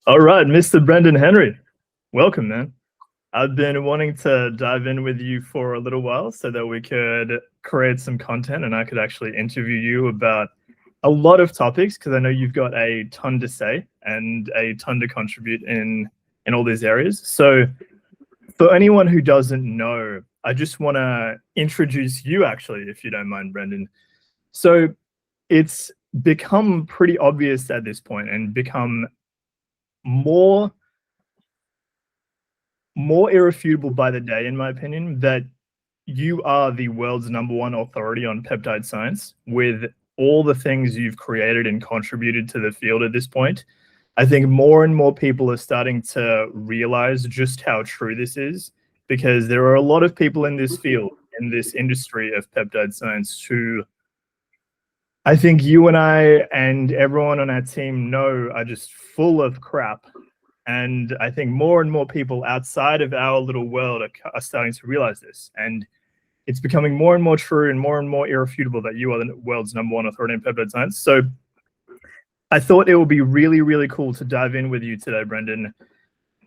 All right, Mr. Brenden Henry, welcome, man. I've been wanting to dive in with you for a little while so that we could create some content and I could actually interview you about a lot of topics, because I know you've got a ton to say and a ton to contribute in all these areas. So for anyone who doesn't know, I just want to introduce you, actually, if you don't mind, Brenden. So it's become pretty obvious at this point and become more irrefutable by the day, in my opinion, that you are the world's #1 authority on peptide science with all the things you've created and contributed to the field at this point. I think more and more people are starting to realize just how true this is, because there are a lot of people in this field, in this industry of peptide science, who I think you and I and everyone on our team know are just full of crap. And I think more and more people outside of our little world are starting to realize this. And it's becoming more and more true and more irrefutable that you are the world's #1 authority in peptide science. So I thought it would be really, really cool to dive in with you today, Brenden,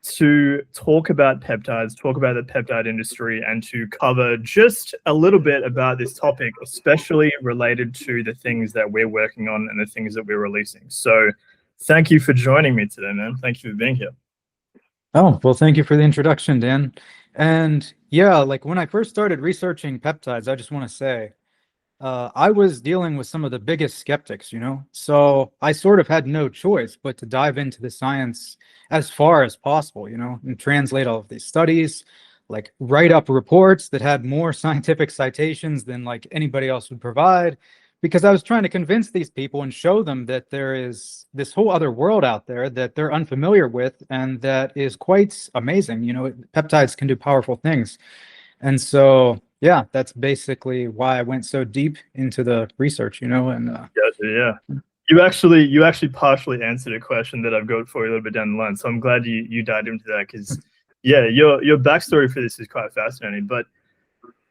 to talk about peptides, talk about the peptide industry, and to cover just a little bit about this topic, especially related to the things that we're working on and the things that we're releasing. So thank you for joining me today, man. Thank you for being here. Oh, well, thank you for the introduction, Dan. And yeah, like when I first started researching peptides, I just want to say, I was dealing with some of the biggest skeptics, so I sort of had no choice but to dive into the science as far as possible, and translate all of these studies, like write up reports that had more scientific citations than like anybody else would provide, because I was trying to convince these people and show them that there is this whole other world out there that they're unfamiliar with and that is quite amazing. Peptides can do powerful things. And so, yeah, that's basically why I went so deep into the research, and yeah. You actually partially answered a question that I've got for you a little bit down the line. So I'm glad you dived into that, because yeah, your backstory for this is quite fascinating. But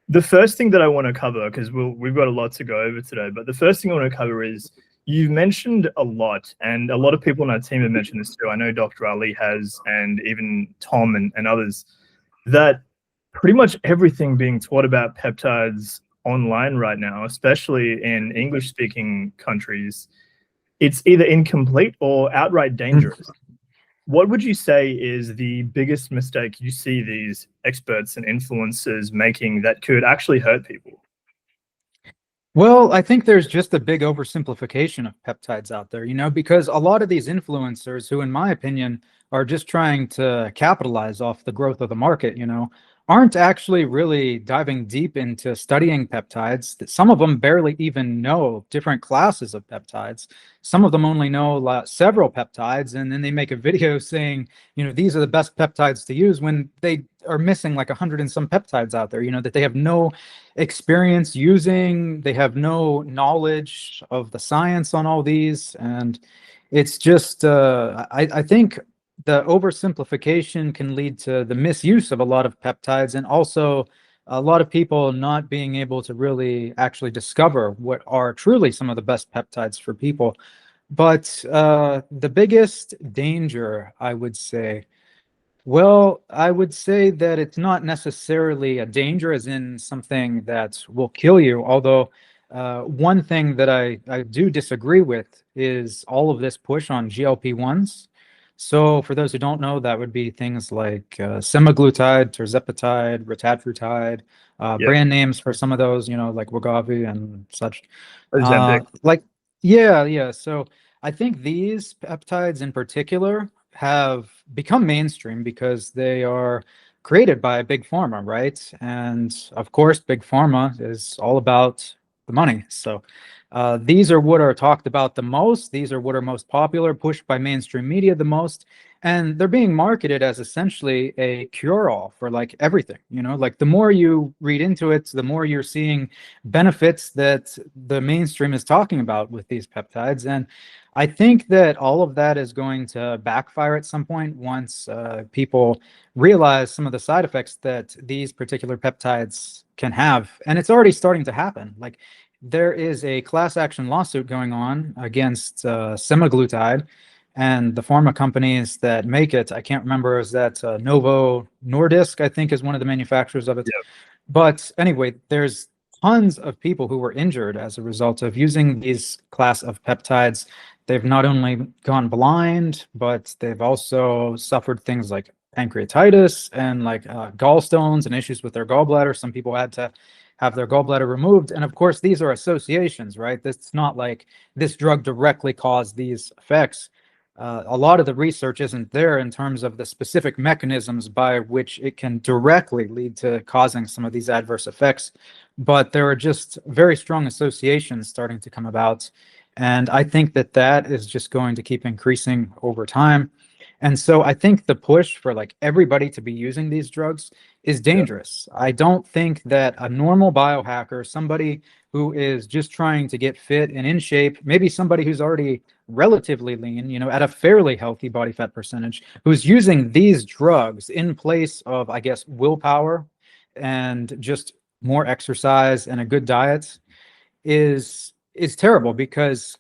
the first thing that I want to cover, because we've got a lot to go over today, but the first thing I want to cover is you've mentioned a lot, and a lot of people on our team have mentioned this too. I know Dr. Ali has, and even Tom and others, that pretty much everything being taught about peptides online right now, especially in English-speaking countries, it's either incomplete or outright dangerous. What would you say is the biggest mistake you see these experts and influencers making that could actually hurt people? Well, I think there's just a big oversimplification of peptides out there, because a lot of these influencers, who in my opinion are just trying to capitalize off the growth of the market, aren't actually really diving deep into studying peptides. Some of them barely even know different classes of peptides. Some of them only know several peptides, and then they make a video saying, these are the best peptides to use, when they are missing like 100 and some peptides out there, that they have no experience using. They have no knowledge of the science on all these. And it's just, I think the oversimplification can lead to the misuse of a lot of peptides, and also a lot of people not being able to really actually discover what are truly some of the best peptides for people. But the biggest danger, I would say, well, I would say that it's not necessarily a danger as in something that will kill you, although one thing that I do disagree with is all of this push on GLP-1s. So for those who don't know, that would be things like semaglutide, tirzepatide, retatrutide, brand names for some of those, like Wegovy and such. Yeah. So I think these peptides in particular have become mainstream because they are created by big pharma, right? And of course, big pharma is all about the money. So these are what are talked about the most. These are what are most popular, pushed by mainstream media the most. And they're being marketed as essentially a cure-all for like everything, like the more you read into it, the more you're seeing benefits that the mainstream is talking about with these peptides. And I think that all of that is going to backfire at some point once people realize some of the side effects that these particular peptides can have. And it's already starting to happen. Like, there is a class action lawsuit going on against semaglutide, And the pharma companies that make it, I can't remember, is that Novo Nordisk, I think, is one of the manufacturers of it. Yeah. But anyway, there's tons of people who were injured as a result of using these class of peptides. They've not only gone blind, but they've also suffered things like pancreatitis and like gallstones and issues with their gallbladder. Some people had to have their gallbladder removed. And of course, these are associations, right? It's not like this drug directly caused these effects. A lot of the research isn't there in terms of the specific mechanisms by which it can directly lead to causing some of these adverse effects, but there are just very strong associations starting to come about. And I think that that is just going to keep increasing over time. And so I think the push for like everybody to be using these drugs is dangerous. I don't think that a normal biohacker, somebody who is just trying to get fit and in shape, maybe somebody who's already relatively lean, you know, at a fairly healthy body fat percentage, who's using these drugs in place of, I guess, willpower and just more exercise and a good diet is terrible, because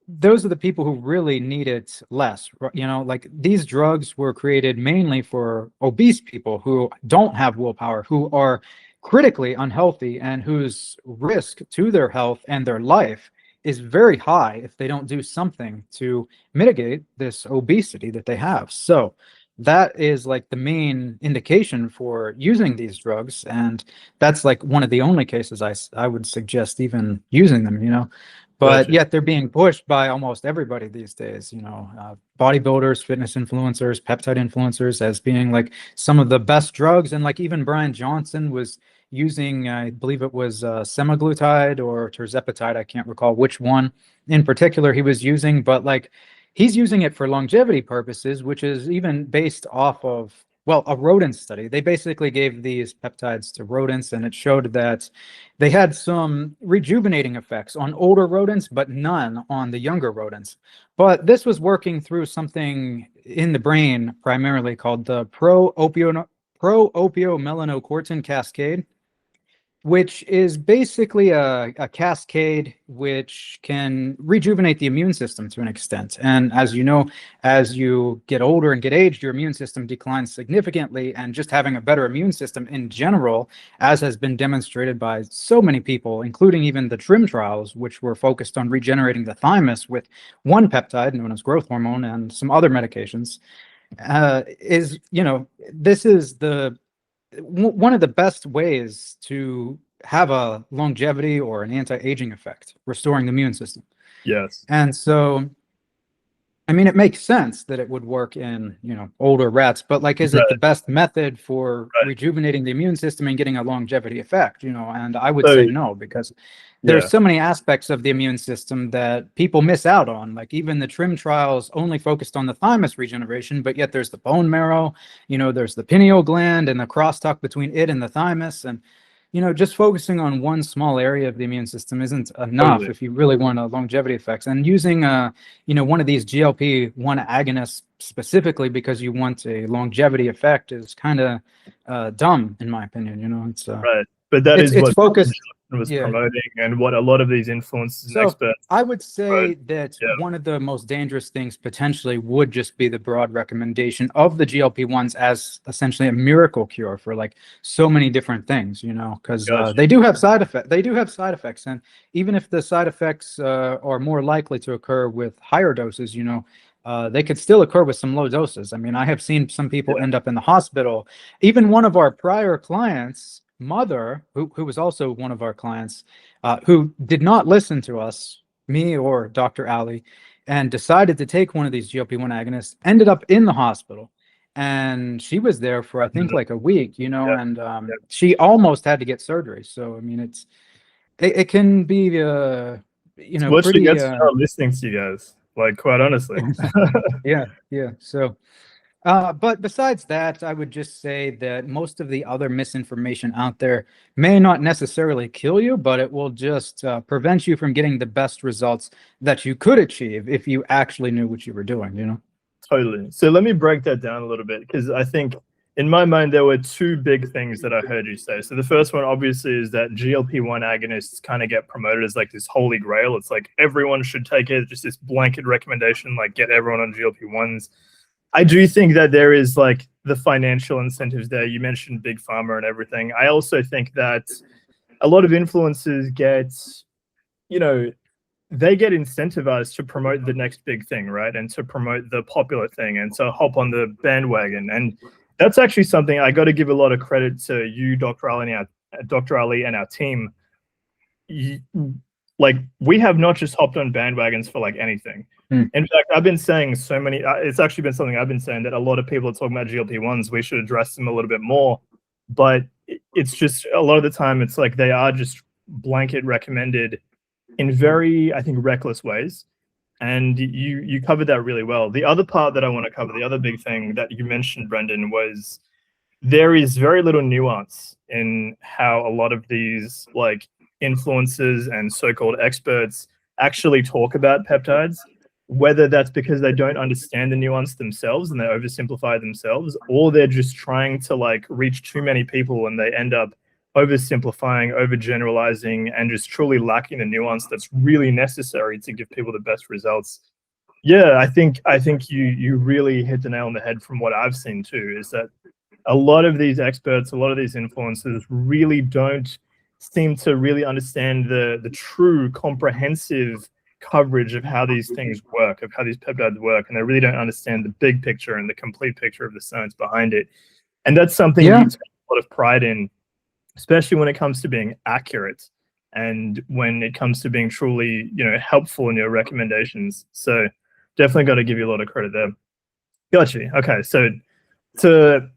those are the people who really need it less. You know, like these drugs were created mainly for obese people who don't have willpower, who are critically unhealthy, and whose risk to their health and their life is very high if they don't do something to mitigate this obesity that they have. So that is like the main indication for using these drugs. And that's like one of the only cases I would suggest even using them, you know. But Gotcha. yet they're being pushed by almost everybody these days, you know, bodybuilders, fitness influencers, peptide influencers, as being like some of the best drugs. And like even Bryan Johnson was using, I believe it was semaglutide or tirzepatide, I can't recall which one in particular he was using, but like he's using it for longevity purposes, which is even based off of, well, a rodent study. They basically gave these peptides to rodents, and it showed that they had some rejuvenating effects on older rodents, but none on the younger rodents. But this was working through something in the brain primarily called the pro-opiomelanocortin cascade, which is basically a cascade which can rejuvenate the immune system to an extent. And as you know, as you get older and get aged, your immune system declines significantly, and just having a better immune system in general, as has been demonstrated by so many people, including even the TRIM trials, which were focused on regenerating the thymus with one peptide known as growth hormone and some other medications, is, you know, this is one of the best ways to have a longevity or an anti-aging effect, restoring the immune system. Yes. And so, I mean, it makes sense that it would work in, you know, older rats, but like, is it the best method for rejuvenating the immune system and getting a longevity effect, you know? And I would say no, because there's so many aspects of the immune system that people miss out on. Like even the TRIM trials only focused on the thymus regeneration, but yet there's the bone marrow, you know, there's the pineal gland and the crosstalk between it and the thymus. And, you know, just focusing on one small area of the immune system isn't enough if you really want a longevity effects. And using, you know, one of these GLP-1 agonists specifically because you want a longevity effect is kind of dumb, in my opinion. You know, it's right. But that is what focused was promoting, and what a lot of these influencers and experts. I would say that one of the most dangerous things potentially would just be the broad recommendation of the GLP-1s as essentially a miracle cure for like so many different things, you know, because they do have side effects. They do have side effects, and even if the side effects are more likely to occur with higher doses, you know, they could still occur with some low doses. I mean, I have seen some people end up in the hospital. Even one of our prior clients' mother, who was also one of our clients, who did not listen to us, me or Dr. Ali, and decided to take one of these GLP-1 agonists, ended up in the hospital. And she was there for, I think, like a week, you know, and she almost had to get surgery. So, I mean, it can be, you know, what pretty... she gets listening to you guys, like, quite honestly. Yeah. So... but besides that, I would just say that most of the other misinformation out there may not necessarily kill you, but it will just prevent you from getting the best results that you could achieve if you actually knew what you were doing, you know? Totally. So let me break that down a little bit, because I think in my mind, there were two big things that I heard you say. So the first one, obviously, is that GLP-1 agonists kind of get promoted as like this holy grail. It's like everyone should take it, just this blanket recommendation, like get everyone on GLP-1s. I do think that there is like the financial incentives there. You mentioned big pharma and everything. I also think that a lot of influencers get, you know, they get incentivized to promote the next big thing, right? And to promote the popular thing and to hop on the bandwagon. And that's actually something I got to give a lot of credit to you, Dr. Ali, and our team. Like, we have not just hopped on bandwagons for like anything. In fact, I've been saying so many, it's actually been something I've been saying that a lot of people are talking about GLP-1s. We should address them a little bit more. But it's just a lot of the time, it's like they are just blanket recommended in very, I think, reckless ways. And you covered that really well. The other part that I want to cover, the other big thing that you mentioned, Brenden, was there is very little nuance in how a lot of these like influencers and so-called experts actually talk about peptides, whether that's because they don't understand the nuance themselves and they oversimplify themselves, or they're just trying to like reach too many people and they end up oversimplifying, overgeneralizing, and just truly lacking the nuance that's really necessary to give people the best results. Yeah, I think you really hit the nail on the head from what I've seen too, is that a lot of these experts, a lot of these influencers really don't seem to really understand the true comprehensive coverage of how these things work, of how these peptides work, and they really don't understand the big picture and the complete picture of the science behind it. And that's something you take a lot of pride in, especially when it comes to being accurate and when it comes to being truly, helpful in your recommendations. So definitely got to give you a lot of credit there. Gotcha. Okay, so to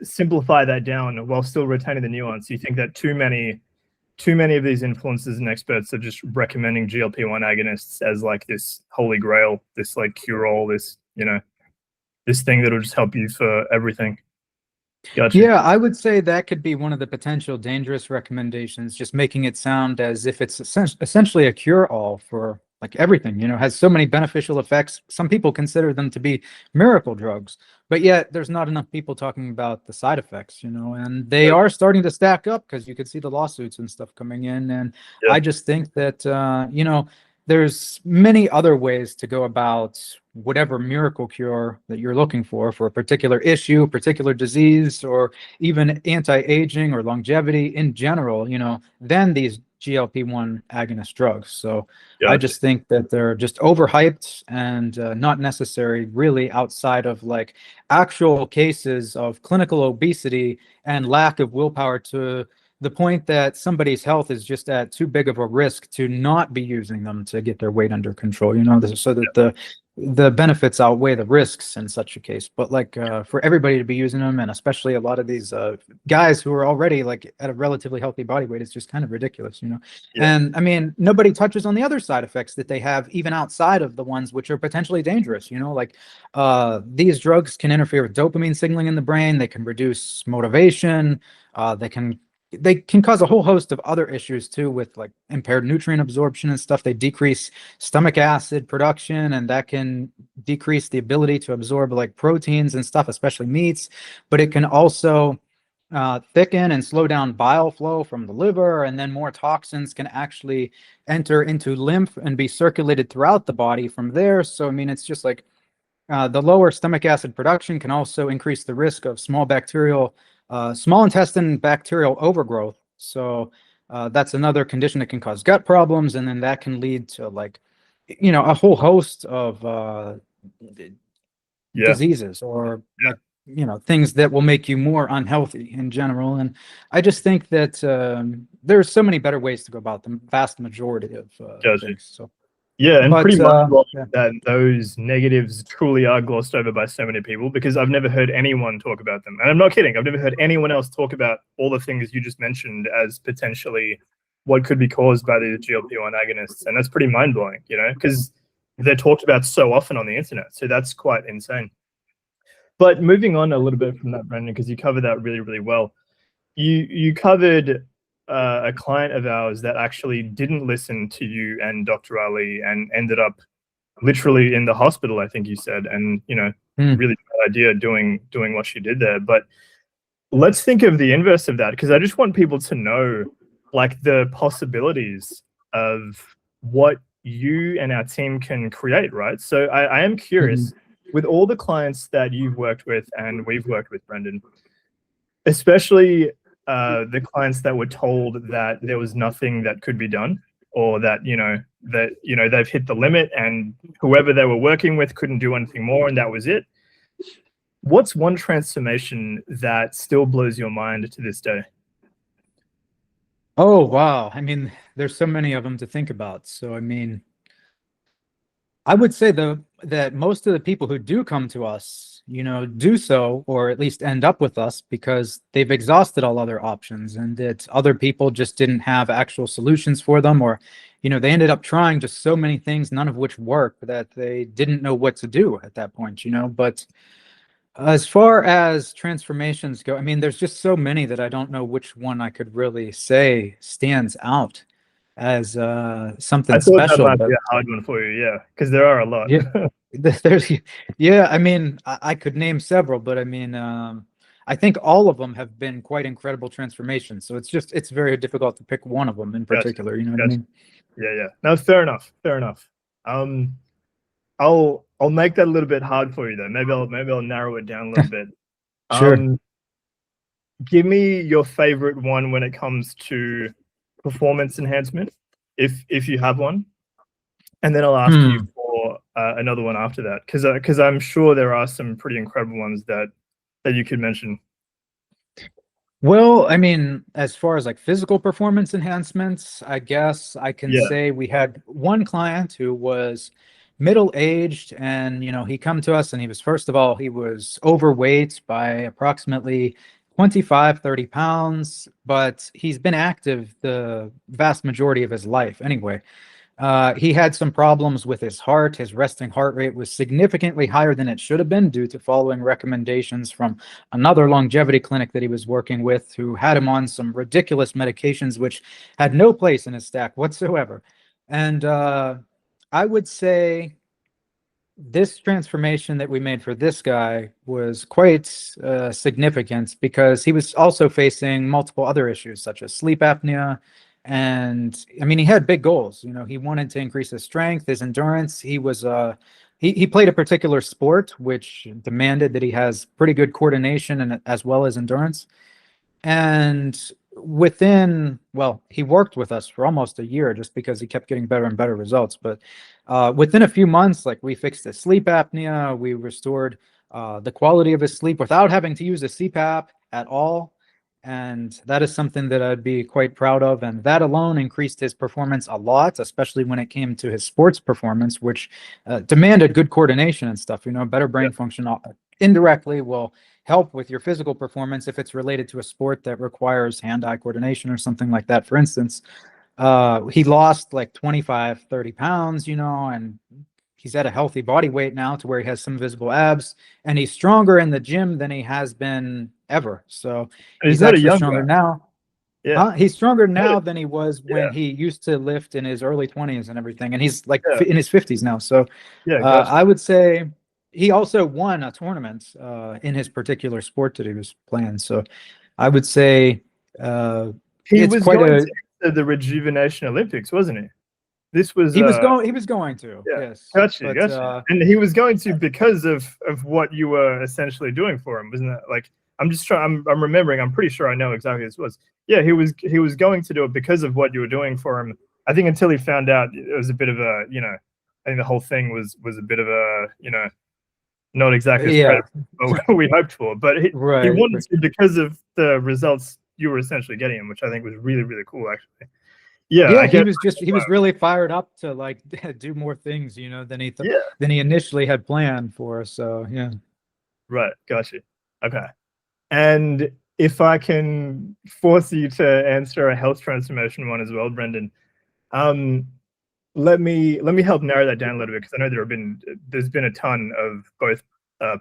simplify that down while still retaining the nuance, you think that too many of these influencers and experts are just recommending GLP-1 agonists as like this holy grail, this like cure-all, this this thing that'll just help you for everything. Gotcha. Yeah, I would say that could be one of the potential dangerous recommendations, just making it sound as if it's essentially a cure-all for like everything, has so many beneficial effects. Some people consider them to be miracle drugs, but yet there's not enough people talking about the side effects, and they are starting to stack up because you could see the lawsuits and stuff coming in. And I just think that, there's many other ways to go about whatever miracle cure that you're looking for a particular issue, particular disease, or even anti-aging or longevity in general, than these GLP-1 agonist drugs. So I just think that they're just overhyped and not necessary really outside of like actual cases of clinical obesity and lack of willpower to the point that somebody's health is just at too big of a risk to not be using them to get their weight under control, so that the benefits outweigh the risks in such a case. But like for everybody to be using them, and especially a lot of these guys who are already like at a relatively healthy body weight, it's just kind of ridiculous, And I mean, nobody touches on the other side effects that they have, even outside of the ones which are potentially dangerous, like these drugs can interfere with dopamine signaling in the brain. They can reduce motivation. They can cause a whole host of other issues too, with like impaired nutrient absorption and stuff. They decrease stomach acid production, and that can decrease the ability to absorb like proteins and stuff, especially meats. But it can also thicken and slow down bile flow from the liver, and then more toxins can actually enter into lymph and be circulated throughout the body from there. So I mean, it's just like the lower stomach acid production can also increase the risk of small intestine bacterial overgrowth. So that's another condition that can cause gut problems, and then that can lead to like, a whole host of diseases or like, things that will make you more unhealthy in general. And I just think that there's so many better ways to go about the vast majority of things. So. Yeah, and pretty much that those negatives truly are glossed over by so many people, because I've never heard anyone talk about them. And I'm not kidding. I've never heard anyone else talk about all the things you just mentioned as potentially what could be caused by the GLP-1 agonists. And that's pretty mind-blowing, because they're talked about so often on the internet. So that's quite insane. But moving on a little bit from that, Brenden, because you covered that really, really well. You covered a client of ours that actually didn't listen to you and Dr. Ali and ended up literally in the hospital, I think you said, and really bad idea doing what she did there. But let's think of the inverse of that, because I just want people to know like the possibilities of what you and our team can create, right? So I am curious, with all the clients that you've worked with and we've worked with, Brenden, especially the clients that were told that there was nothing that could be done, or that they've hit the limit and whoever they were working with couldn't do anything more and that was it. What's one transformation that still blows your mind to this day? Oh, wow. I mean, there's so many of them to think about. So, I mean, I would say that most of the people who do come to us, do so, or at least end up with us, because they've exhausted all other options, and that other people just didn't have actual solutions for them, or, they ended up trying just so many things, none of which worked, that they didn't know what to do at that point, But as far as transformations go, I mean, there's just so many that I don't know which one I could really say stands out as something I thought that special. might be a hard one for you, yeah, because there are a lot. Yeah, there's, yeah. I mean, I could name several, but I mean, I think all of them have been quite incredible transformations. So it's very difficult to pick one of them in particular. You know what I mean? Yeah. No, fair enough. I'll make that a little bit hard for you though. Maybe I'll narrow it down a little bit. Sure. Give me your favorite one when it comes to performance enhancement, if you have one, and then I'll ask you for another one after that, because I'm sure there are some pretty incredible ones that you could mention. Well, I mean, as far as like physical performance enhancements, I guess I can say we had one client who was middle-aged, and he come to us and he was, first of all, he was overweight by approximately 25-30 pounds, but he's been active the vast majority of his life anyway. He had some problems with his heart. His resting heart rate was significantly higher than it should have been, due to following recommendations from another longevity clinic that he was working with, who had him on some ridiculous medications which had no place in his stack whatsoever. And I would say this transformation that we made for this guy was quite significant, because he was also facing multiple other issues such as sleep apnea. And I mean, he had big goals. He wanted to increase his strength, his endurance. He was he played a particular sport which demanded that he has pretty good coordination and as well as endurance. And he worked with us for almost a year, just because he kept getting better and better results. But within a few months, like, we fixed his sleep apnea, we restored the quality of his sleep without having to use a CPAP at all. And that is something that I'd be quite proud of. And that alone increased his performance a lot, especially when it came to his sports performance, which demanded good coordination and stuff. Better brain function indirectly will help with your physical performance if it's related to a sport that requires hand-eye coordination or something like that. For instance, he lost like 25-30 pounds, and he's at a healthy body weight now, to where he has some visible abs, and he's stronger in the gym than he has been ever. So he's actually stronger now. Yeah, he's stronger now than he was when he used to lift in his early 20s and everything, and he's like in his 50s now. So I would say he also won a tournament in his particular sport that he was playing. So I would say he was going to the Rejuvenation Olympics, wasn't he? This was he was going to. Yes, gotcha. And he was going to because of what you were essentially doing for him, wasn't that? Like, I'm remembering. I'm pretty sure I know exactly this was. Yeah, he was going to do it because of what you were doing for him. I think until he found out it was a bit of a, I think the whole thing was a bit of a, not exactly as what we hoped for. But he wanted to, because of the results you were essentially getting him, which I think was really, really cool, actually. Yeah, he was really fired up to like do more things, than he initially had planned for. So yeah. Right, got you. Okay. And if I can force you to answer a health transformation one as well, Brenden, let me help narrow that down a little bit, because I know there's been a ton of both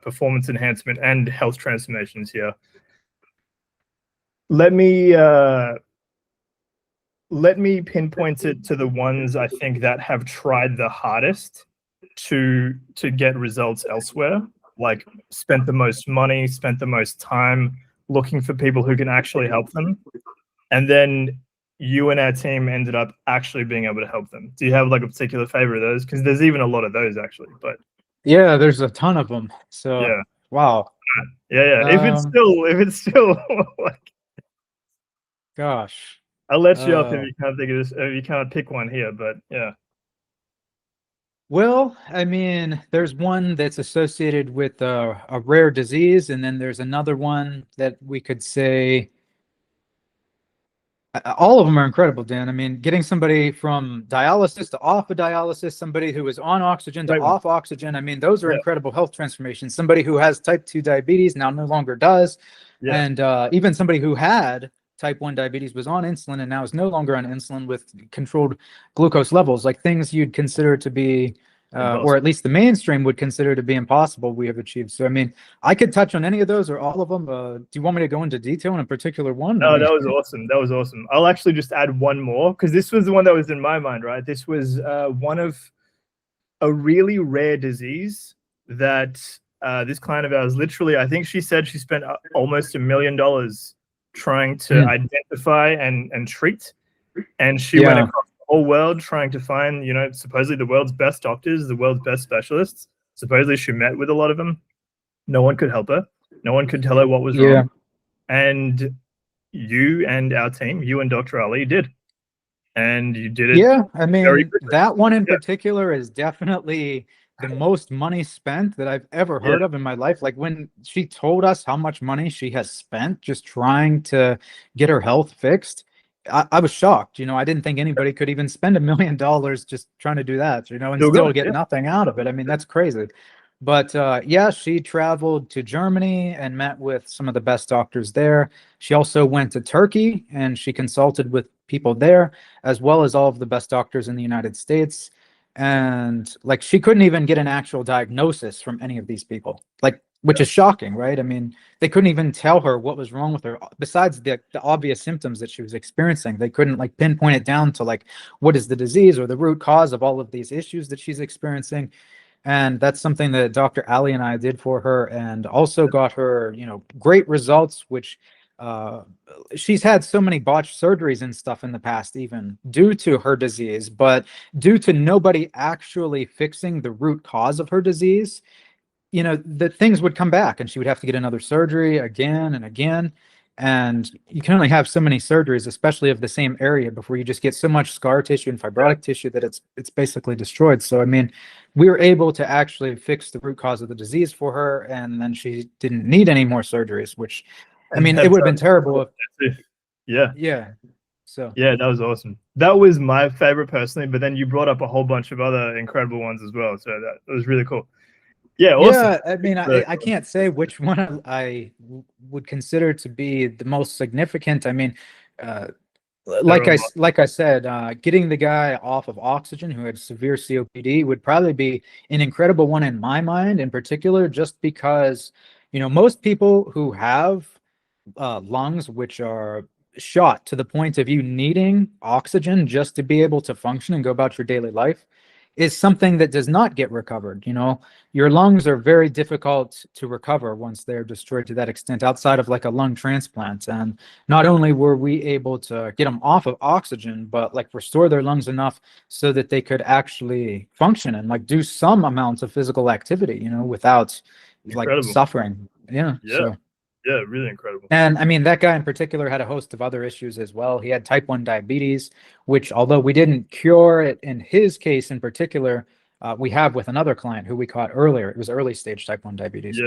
performance enhancement and health transformations here. Let me pinpoint it to the ones I think that have tried the hardest to get results elsewhere, like spent the most money, spent the most time looking for people who can actually help them. And then you and our team ended up actually being able to help them. Do you have like a particular favorite of those? Because there's even a lot of those actually, but Yeah, there's a ton of them. So yeah. wow. Yeah. If it's still like, gosh. I'll let you off if you can't think of this, if you can't pick one here, but yeah. Well, I mean, there's one that's associated with a rare disease, and then there's another one that we could say all of them are incredible, Dan. I mean, getting somebody from dialysis to off of dialysis, somebody who is on oxygen to off oxygen. I mean, those are incredible health transformations. Somebody who has type 2 diabetes now no longer does. Yeah. And even somebody who had type 1 diabetes was on insulin and now is no longer on insulin with controlled glucose levels, like things you'd consider to be or at least the mainstream would consider to be impossible, we have achieved. So, I mean, I could touch on any of those or all of them. Do you want me to go into detail in a particular one? No, that was awesome. That was awesome. I'll actually just add one more because this was the one that was in my mind, right? This was one of a really rare disease that this client of ours, literally, I think she said she spent almost $1 million trying to identify and treat. And she went across the whole world trying to find, you know, supposedly the world's best doctors, the world's best specialists. Supposedly she met with a lot of them. No one could help her. No one could tell her what was wrong. And you and our team, you and Dr. Ali did. And you did it. Yeah, I mean, that one in particular is definitely the most money spent that I've ever heard of in my life. Like when she told us how much money she has spent just trying to get her health fixed, I was shocked. You know, I didn't think anybody could even spend $1 million just trying to do that, you know, and still get nothing out of it. I mean, that's crazy. But yeah, she traveled to Germany and met with some of the best doctors there. She also went to Turkey and she consulted with people there, as well as all of the best doctors in the United States. And like, she couldn't even get an actual diagnosis from any of these people, like, which is shocking, right? I mean, they couldn't even tell her what was wrong with her besides the obvious symptoms that she was experiencing. They couldn't like pinpoint it down to like, what is the disease or the root cause of all of these issues that she's experiencing. And that's something that Dr. Ali and I did for her, and also got her, you know, great results, which she's had so many botched surgeries and stuff in the past, even due to her disease, but due to nobody actually fixing the root cause of her disease, you know, the things would come back and she would have to get another surgery again and again. And you can only have so many surgeries, especially of the same area, before you just get so much scar tissue and fibrotic tissue that it's basically destroyed. So, I mean, we were able to actually fix the root cause of the disease for her, and then she didn't need any more surgeries, which, I mean, it would have been terrible if, yeah. So yeah, that was awesome. That was my favorite personally, but then you brought up a whole bunch of other incredible ones as well. So that was really cool. Yeah, awesome. Yeah, I mean, I can't say which one I would consider to be the most significant. I mean, like I said, getting the guy off of oxygen who had severe COPD would probably be an incredible one in my mind, in particular, just because, you know, most people who have lungs which are shot to the point of you needing oxygen just to be able to function and go about your daily life is something that does not get recovered. You know, your lungs are very difficult to recover once they're destroyed to that extent, outside of like a lung transplant. And not only were we able to get them off of oxygen, but like restore their lungs enough so that they could actually function and like do some amounts of physical activity, you know, without like suffering. So yeah, really incredible. And I mean, that guy in particular had a host of other issues as well. He had type 1 diabetes, which, although we didn't cure it in his case in particular, we have with another client who we caught earlier. It was early stage type 1 diabetes,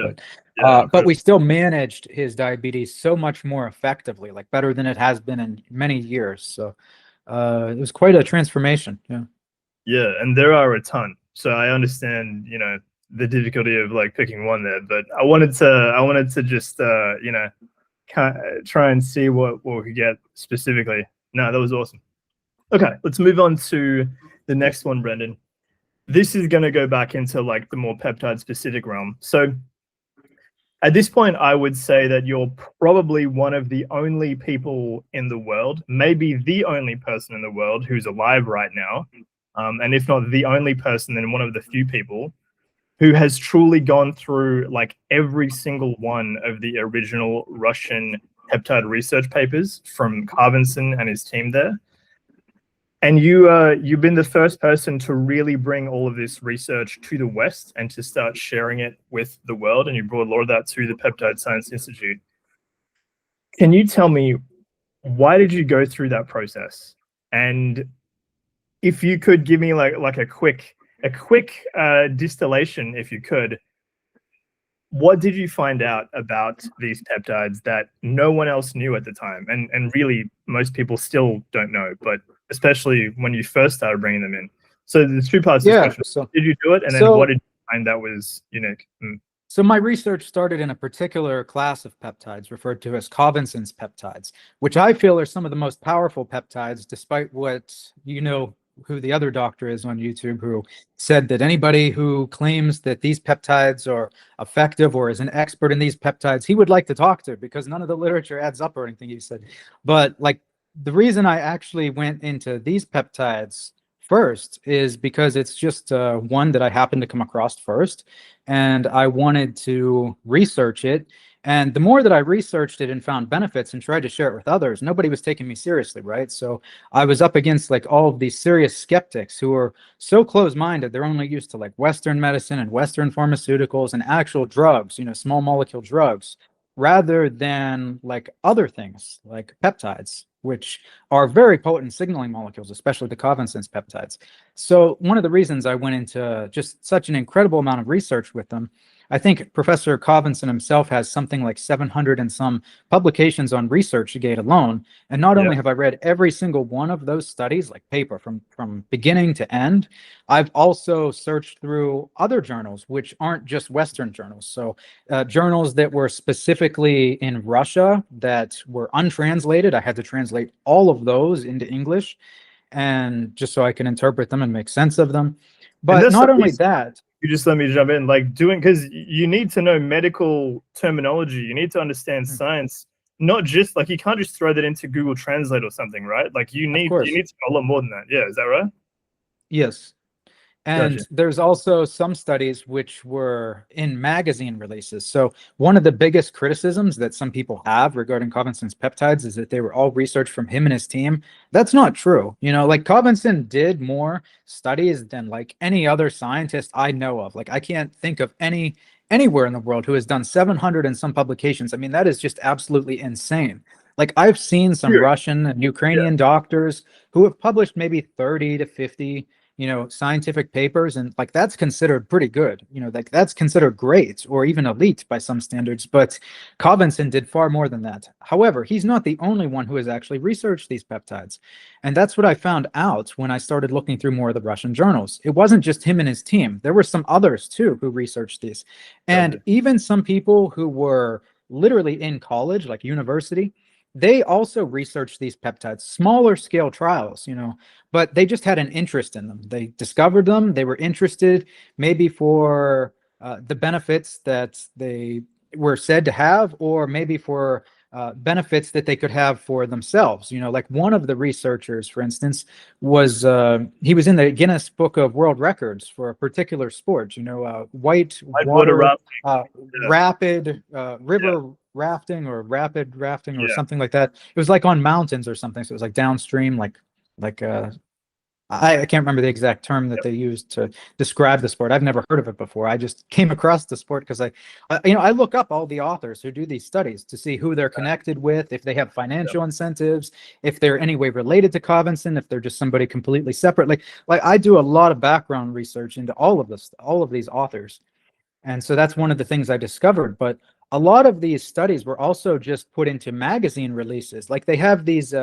but we still managed his diabetes so much more effectively, like better than it has been in many years. So it was quite a transformation. Yeah, and there are a ton. So I understand, you know, the difficulty of like picking one there, but I wanted to just you know, try and see what we could get specifically. No, that was awesome. Okay, let's move on to the next one, Brenden. This is going to go back into like the more peptide specific realm. So at this point, I would say that you're probably one of the only people in the world, maybe the only person in the world who's alive right now, and if not the only person, then one of the few people who has truly gone through like every single one of the original Russian peptide research papers from Carvenson and his team there. And you've been the first person to really bring all of this research to the West and to start sharing it with the world. And you brought a lot of that to the Peptide Science Institute. Can you tell me, why did you go through that process? And if you could give me like a quick distillation, if you could, what did you find out about these peptides that no one else knew at the time? And really, most people still don't know, but especially when you first started bringing them in. So there's two parts to this question. So, did you do it? And then what did you find that was unique? So my research started in a particular class of peptides referred to as Carvenson's peptides, which I feel are some of the most powerful peptides, despite what, who the other doctor is on YouTube who said that anybody who claims that these peptides are effective or is an expert in these peptides, he would like to talk to, because none of the literature adds up or anything he said. But like, the reason I actually went into these peptides first is because it's just one that I happened to come across first, and I wanted to research it. And the more that I researched it and found benefits and tried to share it with others, nobody was taking me seriously, right? So I was up against like all of these serious skeptics who are so close-minded. They're only used to like Western medicine and Western pharmaceuticals and actual drugs, small molecule drugs, rather than like other things like peptides, which are very potent signaling molecules, especially the Carvenson's peptides. So one of the reasons I went into just such an incredible amount of research with them, I think Professor Carvenson himself has something like 700 and some publications on ResearchGate alone. And not only have I read every single one of those studies, like paper from beginning to end, I've also searched through other journals, which aren't just Western journals. So journals that were specifically in Russia that were untranslated. I had to translate all of those into English, and just so I can interpret them and make sense of them. But not only that, you just let me jump in, like because you need to know medical terminology, you need to understand science, not just like, you can't just throw that into Google Translate or something, right? Like you need to know a lot more than that. Yeah, is that right? Yes. And there's also some studies which were in magazine releases. So one of the biggest criticisms that some people have regarding Carvenson's peptides is that they were all research from him and his team. That's not true. Like Carvenson did more studies than like any other scientist I know of. Like I can't think of anywhere in the world who has done 700 and some publications. I mean, that is just absolutely insane. Like I've seen some Russian and Ukrainian doctors who have published maybe 30 to 50 scientific papers, and like that's considered pretty good, like that's considered great or even elite by some standards. But Carvenson did far more than that. However, he's not the only one who has actually researched these peptides, and that's what I found out when I started looking through more of the Russian journals. It wasn't just him and his team. There were some others too who researched these, and even some people who were literally in college, like university, they also researched these peptides, smaller scale trials, but they just had an interest in them. They discovered them. They were interested maybe for the benefits that they were said to have, or maybe for benefits that they could have for themselves. Like one of the researchers, for instance, was he was in the Guinness Book of World Records for a particular sport, whitewater rapid river rafting or rapid rafting or something like that. It was like on mountains or something. So it was like downstream, like I can't remember the exact term that they used to describe the sport. I've never heard of it before. I just came across the sport because I look up all the authors who do these studies to see who they're connected with, if they have financial incentives, if they're any way related to Carvenson, if they're just somebody completely separate. Like I do a lot of background research into all of these authors. And so that's one of the things I discovered. But a lot of these studies were also just put into magazine releases. Like they have these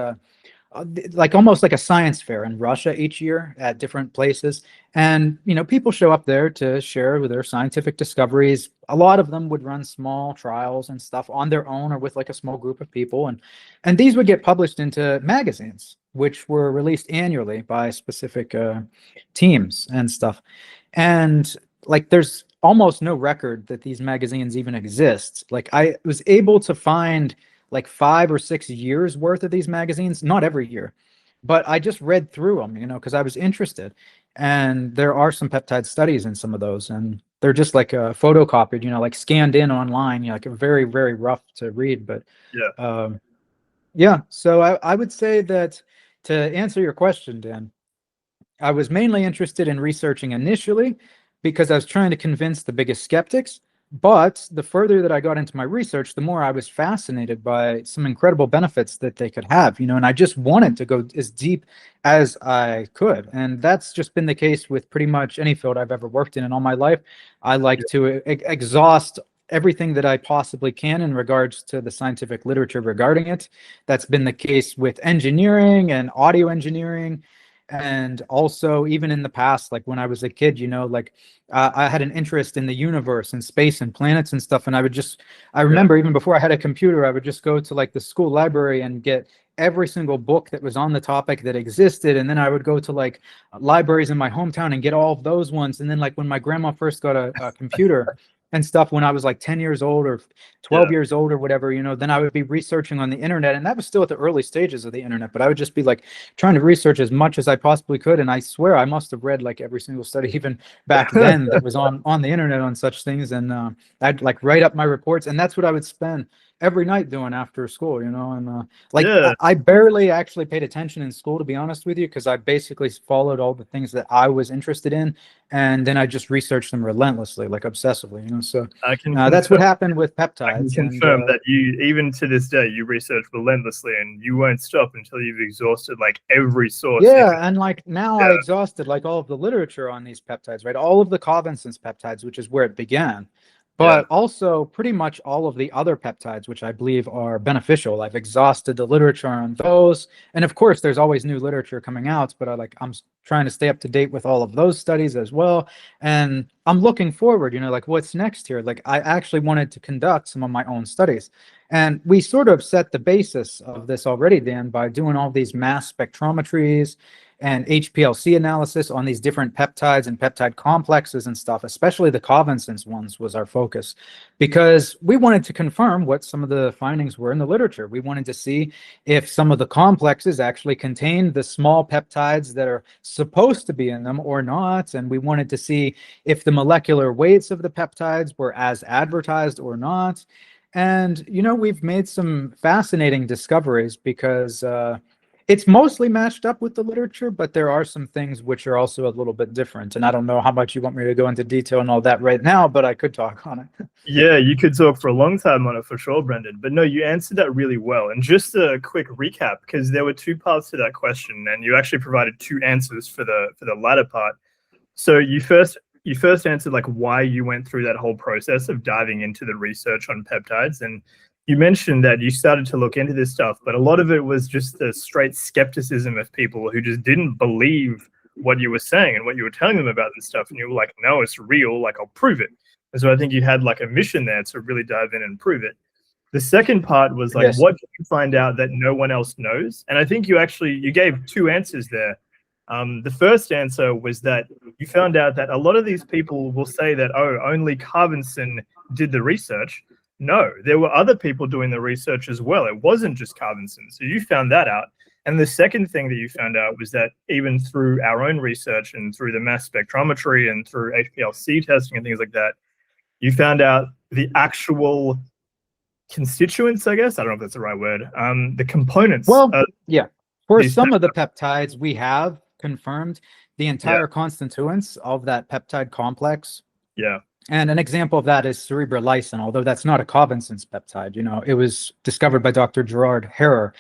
like almost like a science fair in Russia each year at different places. And, people show up there to share with their scientific discoveries. A lot of them would run small trials and stuff on their own or with like a small group of people. And these would get published into magazines, which were released annually by specific teams and stuff. And like, there's almost no record that these magazines even exist. Like I was able to find like 5 or 6 years worth of these magazines, not every year, but I just read through them, because I was interested. And there are some peptide studies in some of those, and they're just like photocopied, like scanned in online, like very, very rough to read. But Yeah. yeah, so I would say that to answer your question, Dan, I was mainly interested in researching initially because I was trying to convince the biggest skeptics. But the further that I got into my research, the more I was fascinated by some incredible benefits that they could have, and I just wanted to go as deep as I could. And that's just been the case with pretty much any field I've ever worked in all my life. I like to exhaust everything that I possibly can in regards to the scientific literature regarding it. That's been the case with engineering and audio engineering. And also, even in the past, like when I was a kid, like I had an interest in the universe and space and planets and stuff. And I remember even before I had a computer, I would just go to like the school library and get every single book that was on the topic that existed. And then I would go to like libraries in my hometown and get all of those ones. And then like when my grandma first got a computer and stuff, when I was like 10 years old or 12 years old or whatever, then I would be researching on the internet. And that was still at the early stages of the internet, but I would just be like trying to research as much as I possibly could. And I swear I must have read like every single study even back then that was on the internet on such things. And I'd like write up my reports, and that's what I would spend every night doing after school, and I barely actually paid attention in school, to be honest with you, because I basically followed all the things that I was interested in, and then I just researched them relentlessly, like obsessively, so I can that's what happened with peptides. I can confirm that you, even to this day, you research relentlessly and you won't stop until you've exhausted like every source. Yeah, and like now I exhausted like all of the literature on these peptides, right? All of the Covinson's peptides, which is where it began. But also pretty much all of the other peptides, which I believe are beneficial. I've exhausted the literature on those. And of course, there's always new literature coming out, but I'm trying to stay up to date with all of those studies as well. And I'm looking forward, like what's next here? Like I actually wanted to conduct some of my own studies. And we sort of set the basis of this already, Dan, by doing all these mass spectrometries and HPLC analysis on these different peptides and peptide complexes and stuff, especially the Covinson's ones was our focus, because we wanted to confirm what some of the findings were in the literature. We wanted to see if some of the complexes actually contained the small peptides that are supposed to be in them or not. And we wanted to see if the molecular weights of the peptides were as advertised or not. And, we've made some fascinating discoveries because it's mostly matched up with the literature, but there are some things which are also a little bit different. And I don't know how much you want me to go into detail and all that right now, but I could talk on it. Yeah, you could talk for a long time on it for sure, Brenden. But no, you answered that really well. And just a quick recap, because there were two parts to that question, and you actually provided two answers for the latter part. So you first answered like why you went through that whole process of diving into the research on peptides, and you mentioned that you started to look into this stuff, but a lot of it was just the straight skepticism of people who just didn't believe what you were saying and what you were telling them about this stuff. And you were like, no, it's real, like I'll prove it. And so I think you had like a mission there to really dive in and prove it. The second part was like, what did you find out that no one else knows? And I think you gave two answers there. The first answer was that you found out that a lot of these people will say that, oh, only Carvinson did the research. No, there were other people doing the research as well. It wasn't just Carvinson. So you found that out. And the second thing that you found out was that even through our own research and through the mass spectrometry and through HPLC testing and things like that, you found out the actual constituents, I guess. I don't know if that's the right word. The components. Well, for some of the peptides, we have confirmed the entire constituents of that peptide complex. Yeah. And an example of that is cerebrolysin, although that's not a Covinson's peptide. It was discovered by Dr. Gerhard Herrer.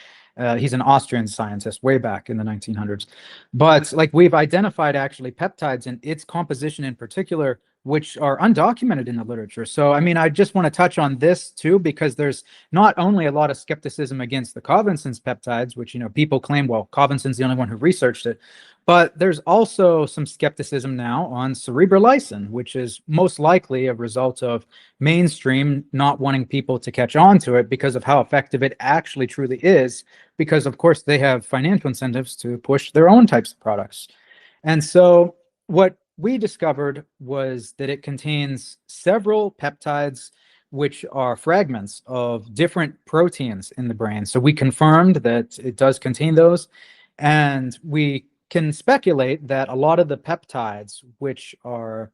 He's an Austrian scientist way back in the 1900s. But like we've identified actually peptides and its composition in particular, which are undocumented in the literature. So, I mean, I just want to touch on this too, because there's not only a lot of skepticism against the Covinson's peptides, which, people claim, well, Covinson's the only one who researched it, but there's also some skepticism now on cerebrolysin, which is most likely a result of mainstream not wanting people to catch on to it because of how effective it actually truly is, because of course they have financial incentives to push their own types of products. And so what we discovered was that it contains several peptides which are fragments of different proteins in the brain. So we confirmed that it does contain those. And we can speculate that a lot of the peptides, which are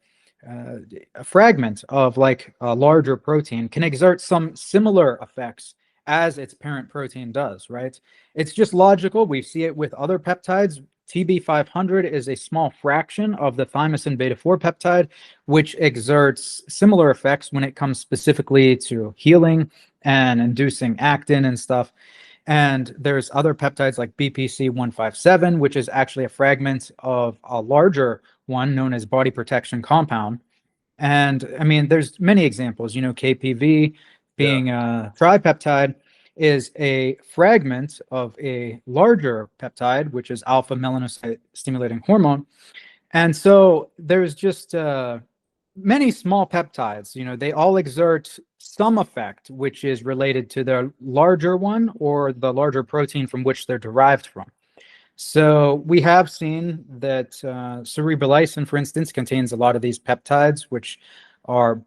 a fragment of like a larger protein, can exert some similar effects as its parent protein does, right? It's just logical. We see it with other peptides. TB500 is a small fraction of the thymosin beta-4 peptide, which exerts similar effects when it comes specifically to healing and inducing actin and stuff. And there's other peptides like BPC157, which is actually a fragment of a larger one known as body protection compound. And I mean, there's many examples, KPV being a tripeptide is a fragment of a larger peptide, which is alpha melanocyte stimulating hormone. And so there's just many small peptides, they all exert some effect, which is related to the larger one or the larger protein from which they're derived from. So we have seen that cerebrolysin, for instance, contains a lot of these peptides, which are,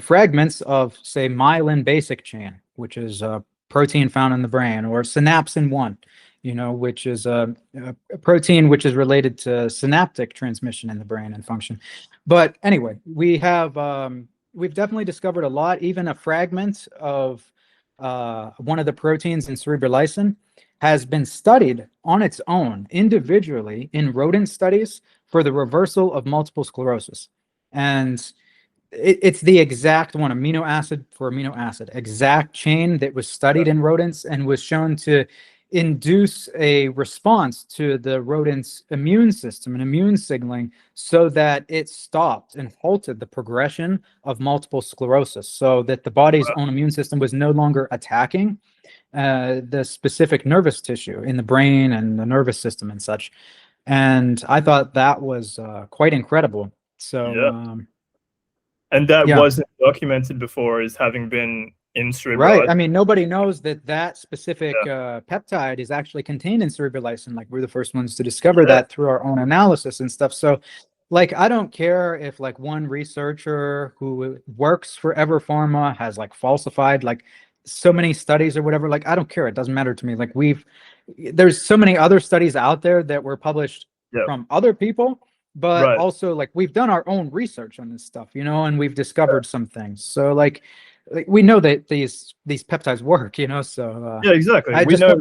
fragments of, say, myelin basic chain, which is a protein found in the brain, or synapsin 1, which is a protein which is related to synaptic transmission in the brain and function. But anyway, we've definitely discovered a lot. Even a fragment of one of the proteins in cerebrolysin has been studied on its own individually in rodent studies for the reversal of multiple sclerosis. And it's the exact one, amino acid for amino acid, exact chain that was studied in rodents and was shown to induce a response to the rodent's immune system and immune signaling so that it stopped and halted the progression of multiple sclerosis, so that the body's own immune system was no longer attacking the specific nervous tissue in the brain and the nervous system and such. And I thought that was quite incredible. So and that wasn't documented before as having been in cerebrolysin. Right. I mean, nobody knows that specific peptide is actually contained in cerebrolysin. Like, we're the first ones to discover that through our own analysis and stuff. So, like, I don't care if like one researcher who works for Ever Pharma has like falsified like so many studies or whatever. Like, I don't care. It doesn't matter to me. Like, there's so many other studies out there that were published from other people. But also, like, we've done our own research on this stuff, and we've discovered some things. So, like we know that these peptides work, so yeah, exactly. We know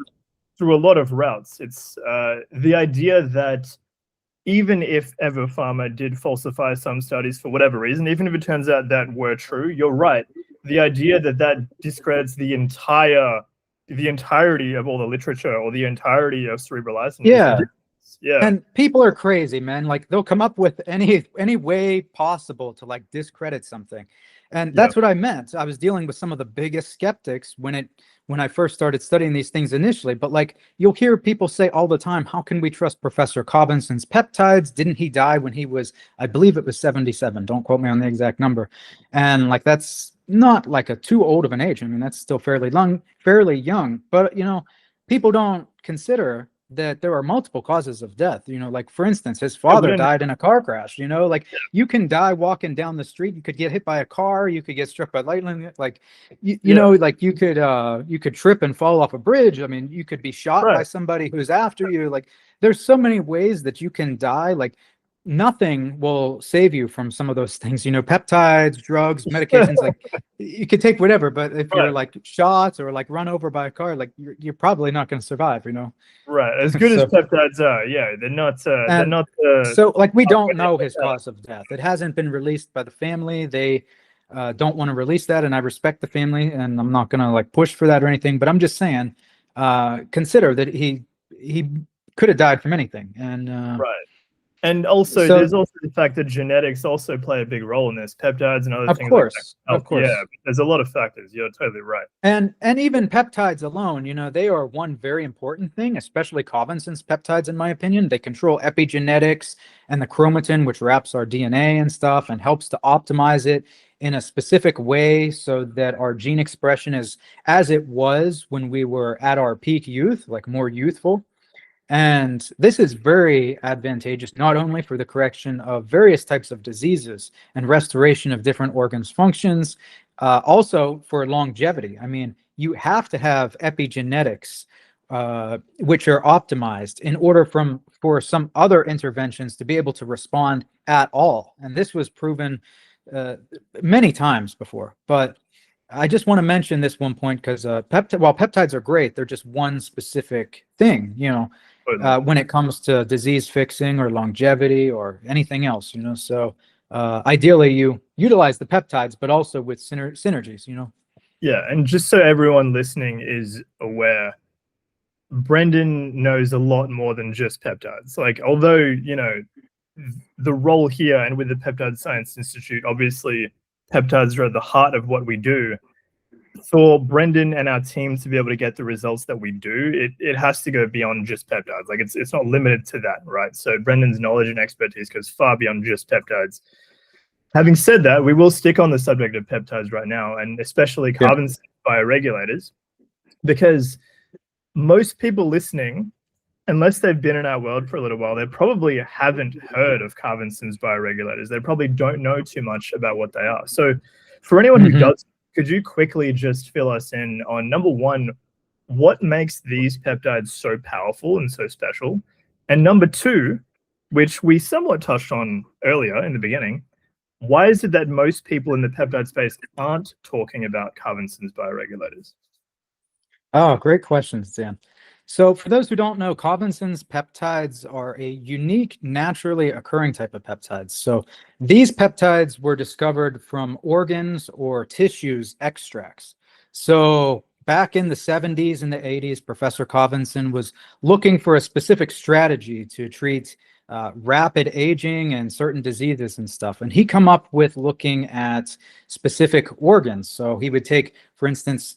through a lot of routes. It's the idea that even if Ever Pharma did falsify some studies for whatever reason, even if it turns out that were true, you're right. The idea that discredits the entirety of all the literature or the entirety of cerebrolysin. Yeah. And people are crazy, man. Like, they'll come up with any way possible to like discredit something. And that's what I meant. I was dealing with some of the biggest skeptics when I first started studying these things initially. But like, you'll hear people say all the time, how can we trust Professor Cobinson's peptides? Didn't he die when he was, I believe it was 77. Don't quote me on the exact number. And like, that's not like a too old of an age. I mean, that's still fairly young. But, people don't consider that there are multiple causes of death. Like, for instance, his father died in a car crash. Like, you can die walking down the street. You could get hit by a car. You could get struck by lightning. Like, you know, like you could trip and fall off a bridge. I mean, you could be shot by somebody who's after you. Like, there's so many ways that you can die. Like, nothing will save you from some of those things. Peptides, drugs, medications. Like, you could take whatever, but if you're like shot or like run over by a car, like you're probably not going to survive. Right. As good as peptides are, they're not. So like, we don't know his cause of death. It hasn't been released by the family. They don't want to release that, and I respect the family, and I'm not going to like push for that or anything. But I'm just saying, consider that he could have died from anything, and And also, there's also the fact that genetics also play a big role in this. Peptides and other things. Of course. Yeah, there's a lot of factors. You're totally right. And even peptides alone, they are one very important thing, especially Cobinson's peptides, in my opinion. They control epigenetics and the chromatin, which wraps our DNA and stuff and helps to optimize it in a specific way so that our gene expression is as it was when we were at our peak youth, like more youthful. And this is very advantageous, not only for the correction of various types of diseases and restoration of different organs' functions, also for longevity. I mean, you have to have epigenetics which are optimized in order for some other interventions to be able to respond at all. And this was proven many times before. But I just want to mention this one point because while peptides are great, they're just one specific thing, when it comes to disease fixing or longevity or anything else, So ideally, you utilize the peptides, but also with synergies, Yeah, and just so everyone listening is aware, Brenden knows a lot more than just peptides. Like, although, the role here and with the Peptide Science Institute, obviously peptides are at the heart of what we do. For Brenden and our team to be able to get the results that we do, it has to go beyond just peptides. Like, it's not limited to that, right? So Brendan's knowledge and expertise goes far beyond just peptides. Having said that, we will stick on the subject of peptides right now, and especially carbon bioregulators, because most people listening, unless they've been in our world for a little while, they probably haven't heard of carbon-sense bioregulators. They probably don't know too much about what they are. So for anyone who does, could you quickly just fill us in on, number one, what makes these peptides so powerful and so special? And number two, which we somewhat touched on earlier in the beginning, why is it that most people in the peptide space aren't talking about carbon-sense bioregulators? Oh, great questions, Dan. So for those who don't know, carbon-sense peptides are a unique, naturally occurring type of peptides. So these peptides were discovered from organs or tissues extracts. So back in the 70s and the 80s, Professor Cobinson was looking for a specific strategy to treat rapid aging and certain diseases and stuff. And he come up with looking at specific organs. So he would take, for instance,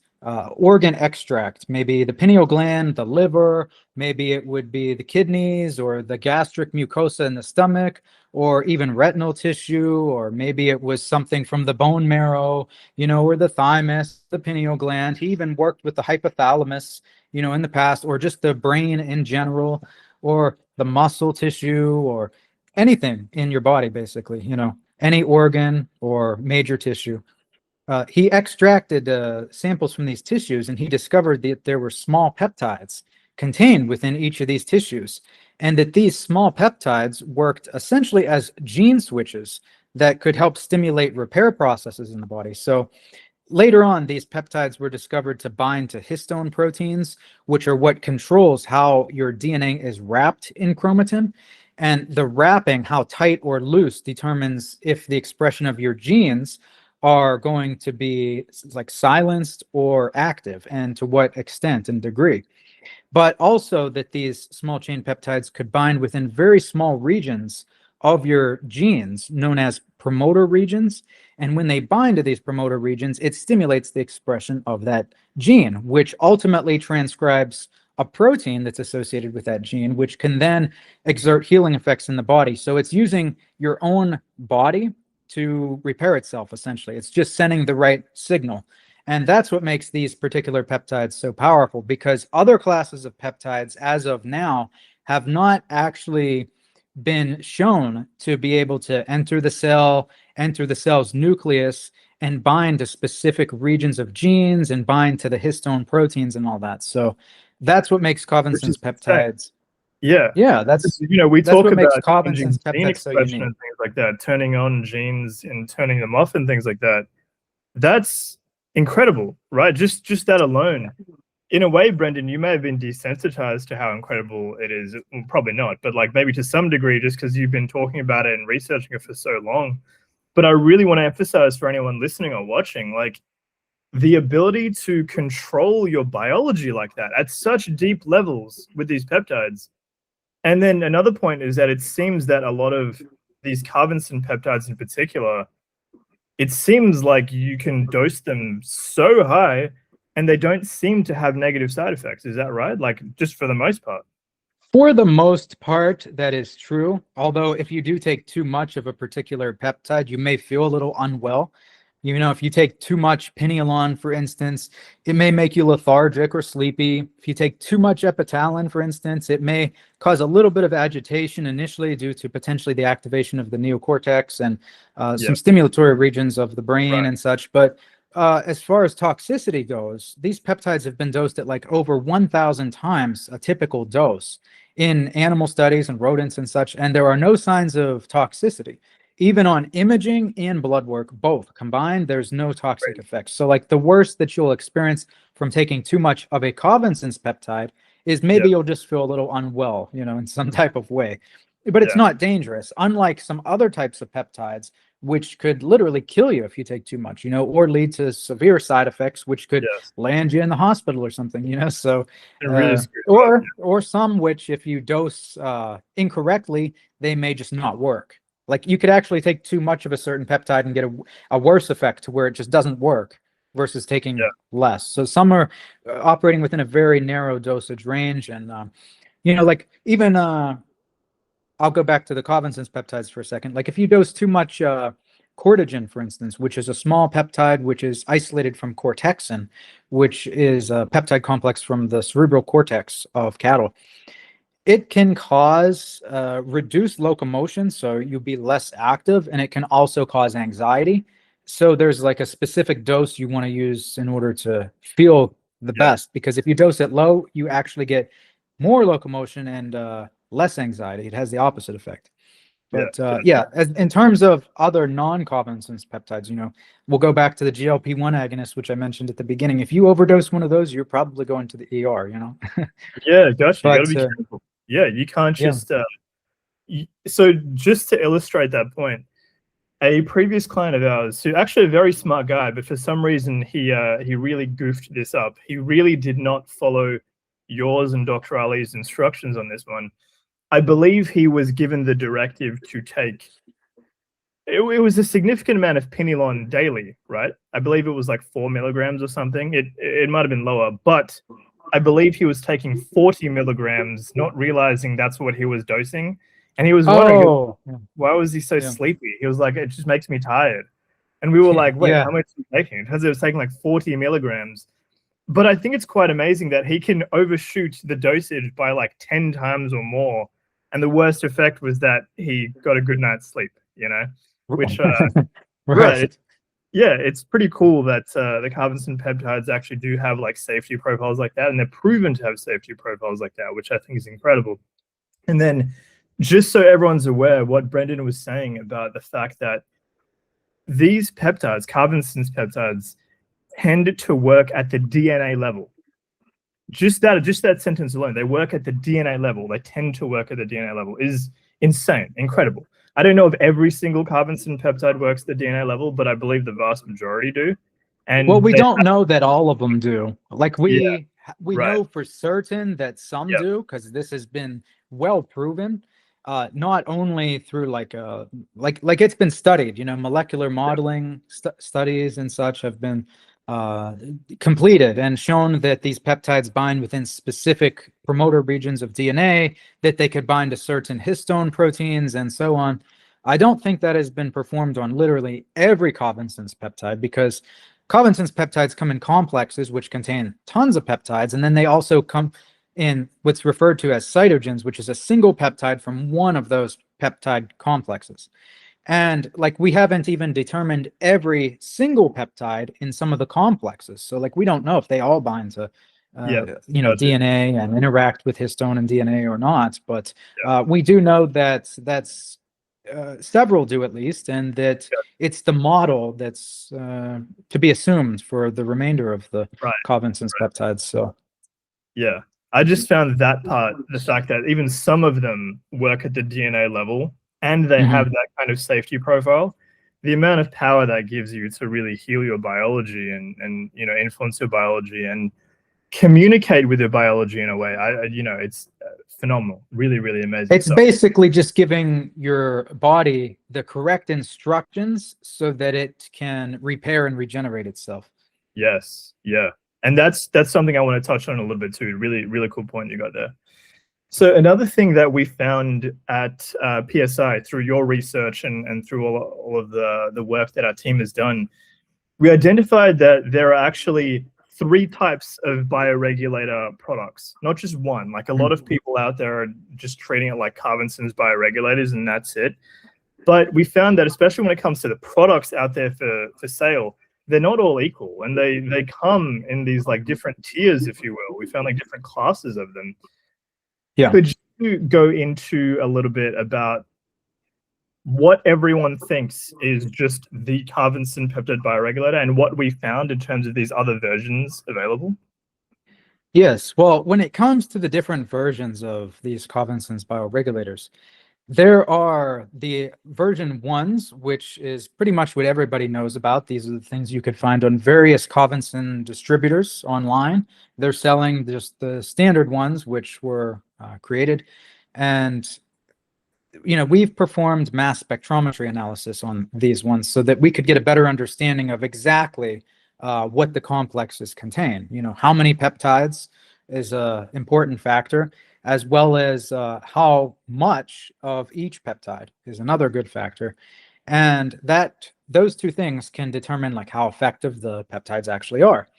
organ extract, maybe the pineal gland, the liver, maybe it would be the kidneys or the gastric mucosa in the stomach, or even retinal tissue, or maybe it was something from the bone marrow, or the thymus, the pineal gland. He even worked with the hypothalamus, in the past, or just the brain in general, or the muscle tissue, or anything in your body, basically, any organ or major tissue. He extracted samples from these tissues, and he discovered that there were small peptides contained within each of these tissues, and that these small peptides worked essentially as gene switches that could help stimulate repair processes in the body. So later on, these peptides were discovered to bind to histone proteins, which are what controls how your DNA is wrapped in chromatin. And the wrapping, how tight or loose, determines if the expression of your genes are going to be like silenced or active, and to what extent and degree. But also that these small chain peptides could bind within very small regions of your genes known as promoter regions. And when they bind to these promoter regions, it stimulates the expression of that gene, which ultimately transcribes a protein that's associated with that gene, which can then exert healing effects in the body. So it's using your own body to repair itself, essentially. It's just sending the right signal. And that's what makes these particular peptides so powerful, because other classes of peptides, as of now, have not actually been shown to be able to enter the cell, enter the cell's nucleus, and bind to specific regions of genes and bind to the histone proteins and all that. So that's what makes carbon-sense peptides. Yeah, that's we that's talk what makes about carbon-sense gene peptides so expression unique. and things like that, turning on genes and turning them off and things like that. That's incredible, right? Just that alone. In a way, Brenden, you may have been desensitized to how incredible it is. Well, probably not, but like maybe to some degree, just because you've been talking about it and researching it for so long. But I really want to emphasize for anyone listening or watching, like, the ability to control your biology like that at such deep levels with these peptides. And then another point is that it seems that a lot of these carbon-sense peptides in particular, it seems like you can dose them so high and they don't seem to have negative side effects. Is that right? Like, just for the most part? For the most part, that is true. Although if you do take too much of a particular peptide, you may feel a little unwell. If you take too much pineolon, for instance, it may make you lethargic or sleepy. If you take too much epitalin, for instance, it may cause a little bit of agitation initially due to potentially the activation of the neocortex and some stimulatory regions of the brain and such. But as far as toxicity goes, these peptides have been dosed at like over 1,000 times a typical dose in animal studies and rodents and such, and there are no signs of toxicity. Even on imaging and blood work, both combined, there's no toxic effects. So like the worst that you'll experience from taking too much of a Covinson's peptide is maybe you'll just feel a little unwell, you know, in some type of way. But it's not dangerous, unlike some other types of peptides, which could literally kill you if you take too much, you know, or lead to severe side effects, which could land you in the hospital or something, you know. So, or some which, if you dose incorrectly, they may just not work. Like you could actually take too much of a certain peptide and get a worse effect to where it just doesn't work versus taking less. So some are operating within a very narrow dosage range, and you know, like even I'll go back to the Covinson's peptides for a second. Like if you dose too much cortigen, for instance, which is a small peptide which is isolated from cortexin, which is a peptide complex from the cerebral cortex of cattle, it can cause reduced locomotion, so you'll be less active, and it can also cause anxiety. So there's like a specific dose you want to use in order to feel the best, because if you dose it low, you actually get more locomotion and less anxiety. It has the opposite effect. But in terms of other non-Covinson's peptides, you know, we'll go back to the GLP-1 agonist, which I mentioned at the beginning. If you overdose one of those, you're probably going to the ER, you know. Yeah, gosh, you gotta be careful. Yeah, you can't just so just to illustrate that point, a previous client of ours, who actually a very smart guy, but for some reason he really goofed this up. He really did not follow yours and Dr. Ali's instructions on this one. I believe he was given the directive to take, it was a significant amount of Pinilon daily, right? I believe it was like 4 milligrams or something. It might have been lower, but I believe he was taking 40 milligrams, not realizing that's what he was dosing. And he was wondering, why was he so sleepy? He was like, it just makes me tired. And we were like, wait, how much are you taking? Because it was taking like 40 milligrams. But I think it's quite amazing that he can overshoot the dosage by like 10 times or more. And the worst effect was that he got a good night's sleep, you know, which, it's pretty cool that the Covinson peptides actually do have like safety profiles like that. And they're proven to have safety profiles like that, which I think is incredible. And then just so everyone's aware, what Brenden was saying about the fact that these peptides, Covinson's peptides, tend to work at the DNA level. Just that sentence alone, they work at the DNA level. They tend to work at the DNA level is insane, incredible. I don't know if every single Covinson peptide works at the DNA level, but I believe the vast majority do. And well, we don't know that all of them do. Like we know for certain that some do, because this has been well proven. Not only through like it's been studied, you know, molecular modeling studies and such have been completed and shown that these peptides bind within specific promoter regions of DNA, that they could bind to certain histone proteins and so on. I don't think that has been performed on literally every Covinson's peptide, because Covinson's peptides come in complexes which contain tons of peptides, and then they also come in what's referred to as cytogens, which is a single peptide from one of those peptide complexes. And like we haven't even determined every single peptide in some of the complexes. So like we don't know if they all bind to you know, DNA and interact with histone and DNA or not. But we do know that several do at least, and that it's the model that's to be assumed for the remainder of the Covinson's peptides. So yeah, I just found that part, the fact that even some of them work at the DNA level and they have that kind of safety profile, the amount of power that gives you to really heal your biology and you know, influence your biology and communicate with your biology in a way, you know, it's phenomenal, really, really amazing. It's basically just giving your body the correct instructions so that it can repair and regenerate itself. Yes, yeah. And that's something I want to touch on a little bit too. Really, really cool point you got there. So another thing that we found at PSI through your research and through all of the work that our team has done, we identified that there are actually 3 types of bioregulator products, not just one. Like a lot of people out there are just treating it like Covinson's bioregulators and that's it. But we found that especially when it comes to the products out there for sale, they're not all equal, and they come in these like different tiers, if you will. We found like different classes of them. Yeah. Could you go into a little bit about what everyone thinks is just the Carvensen peptide bioregulator and what we found in terms of these other versions available? Yes. Well, when it comes to the different versions of these Carvensen's bioregulators, there are the version 1s, which is pretty much what everybody knows about. These are the things you could find on various Carvensen distributors online. They're selling just the standard ones, which were created. And, you know, we've performed mass spectrometry analysis on these ones so that we could get a better understanding of exactly what the complexes contain. You know, how many peptides is an important factor, as well as how much of each peptide is another good factor. And those two things can determine like how effective the peptides actually are.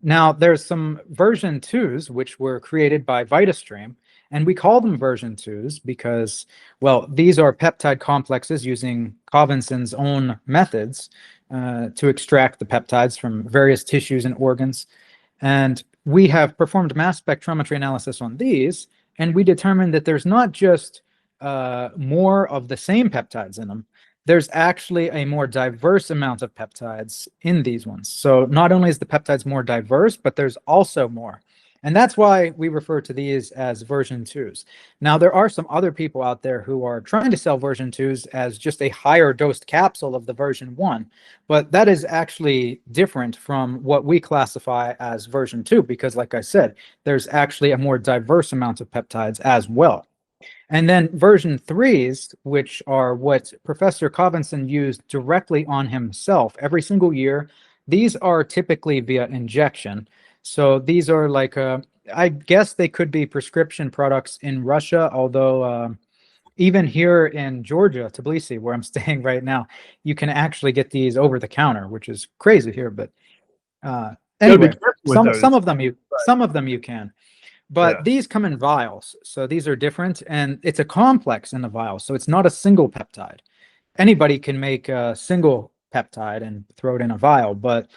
Now, there's some version 2s which were created by VitaStream, and we call them version 2s because, well, these are peptide complexes using Carvensen's own methods to extract the peptides from various tissues and organs. And we have performed mass spectrometry analysis on these, and we determined that there's not just more of the same peptides in them. There's actually a more diverse amount of peptides in these ones. So not only is the peptides more diverse, but there's also more. And that's why we refer to these as version 2s. Now, there are some other people out there who are trying to sell version 2s as just a higher dosed capsule of the version 1, but that is actually different from what we classify as version 2, because like I said, there's actually a more diverse amount of peptides as well. And then version 3s, which are what Professor Carvensen used directly on himself every single year, these are typically via injection. So these are like, I guess they could be prescription products in Russia, although even here in Georgia, Tbilisi, where I'm staying right now, you can actually get these over the counter, which is crazy here. But anyway, some of them you can. But Yeah. these come in vials, so these are different, and it's a complex in the vial, so it's not a single peptide. Anybody can make a single peptide and throw it in a vial, but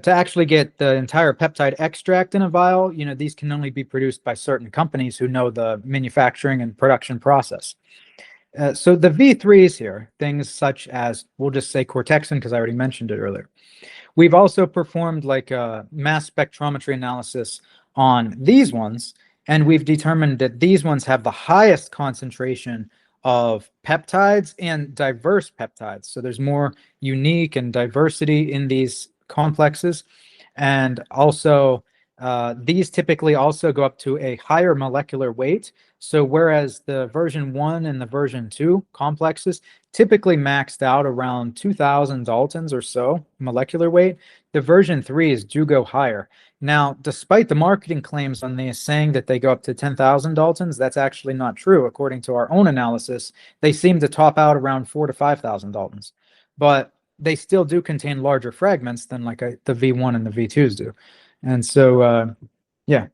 to actually get the entire peptide extract in a vial, you know, these can only be produced by certain companies who know the manufacturing and production process. So the V3s here, things such as, we'll just say Cortexin, because I already mentioned it earlier. We've also performed like a mass spectrometry analysis on these ones, and we've determined that these ones have the highest concentration of peptides and diverse peptides. So there's more unique and diversity in these complexes. And also, these typically also go up to a higher molecular weight. So whereas the version 1 and the version 2 complexes typically maxed out around 2,000 Daltons or so molecular weight, the version 3s do go higher. Now, despite the marketing claims on these saying that they go up to 10,000 Daltons, that's actually not true. According to our own analysis, they seem to top out around 4,000 to 5,000 Daltons. But they still do contain larger fragments than like the V1 and the V2s do. And so, yeah,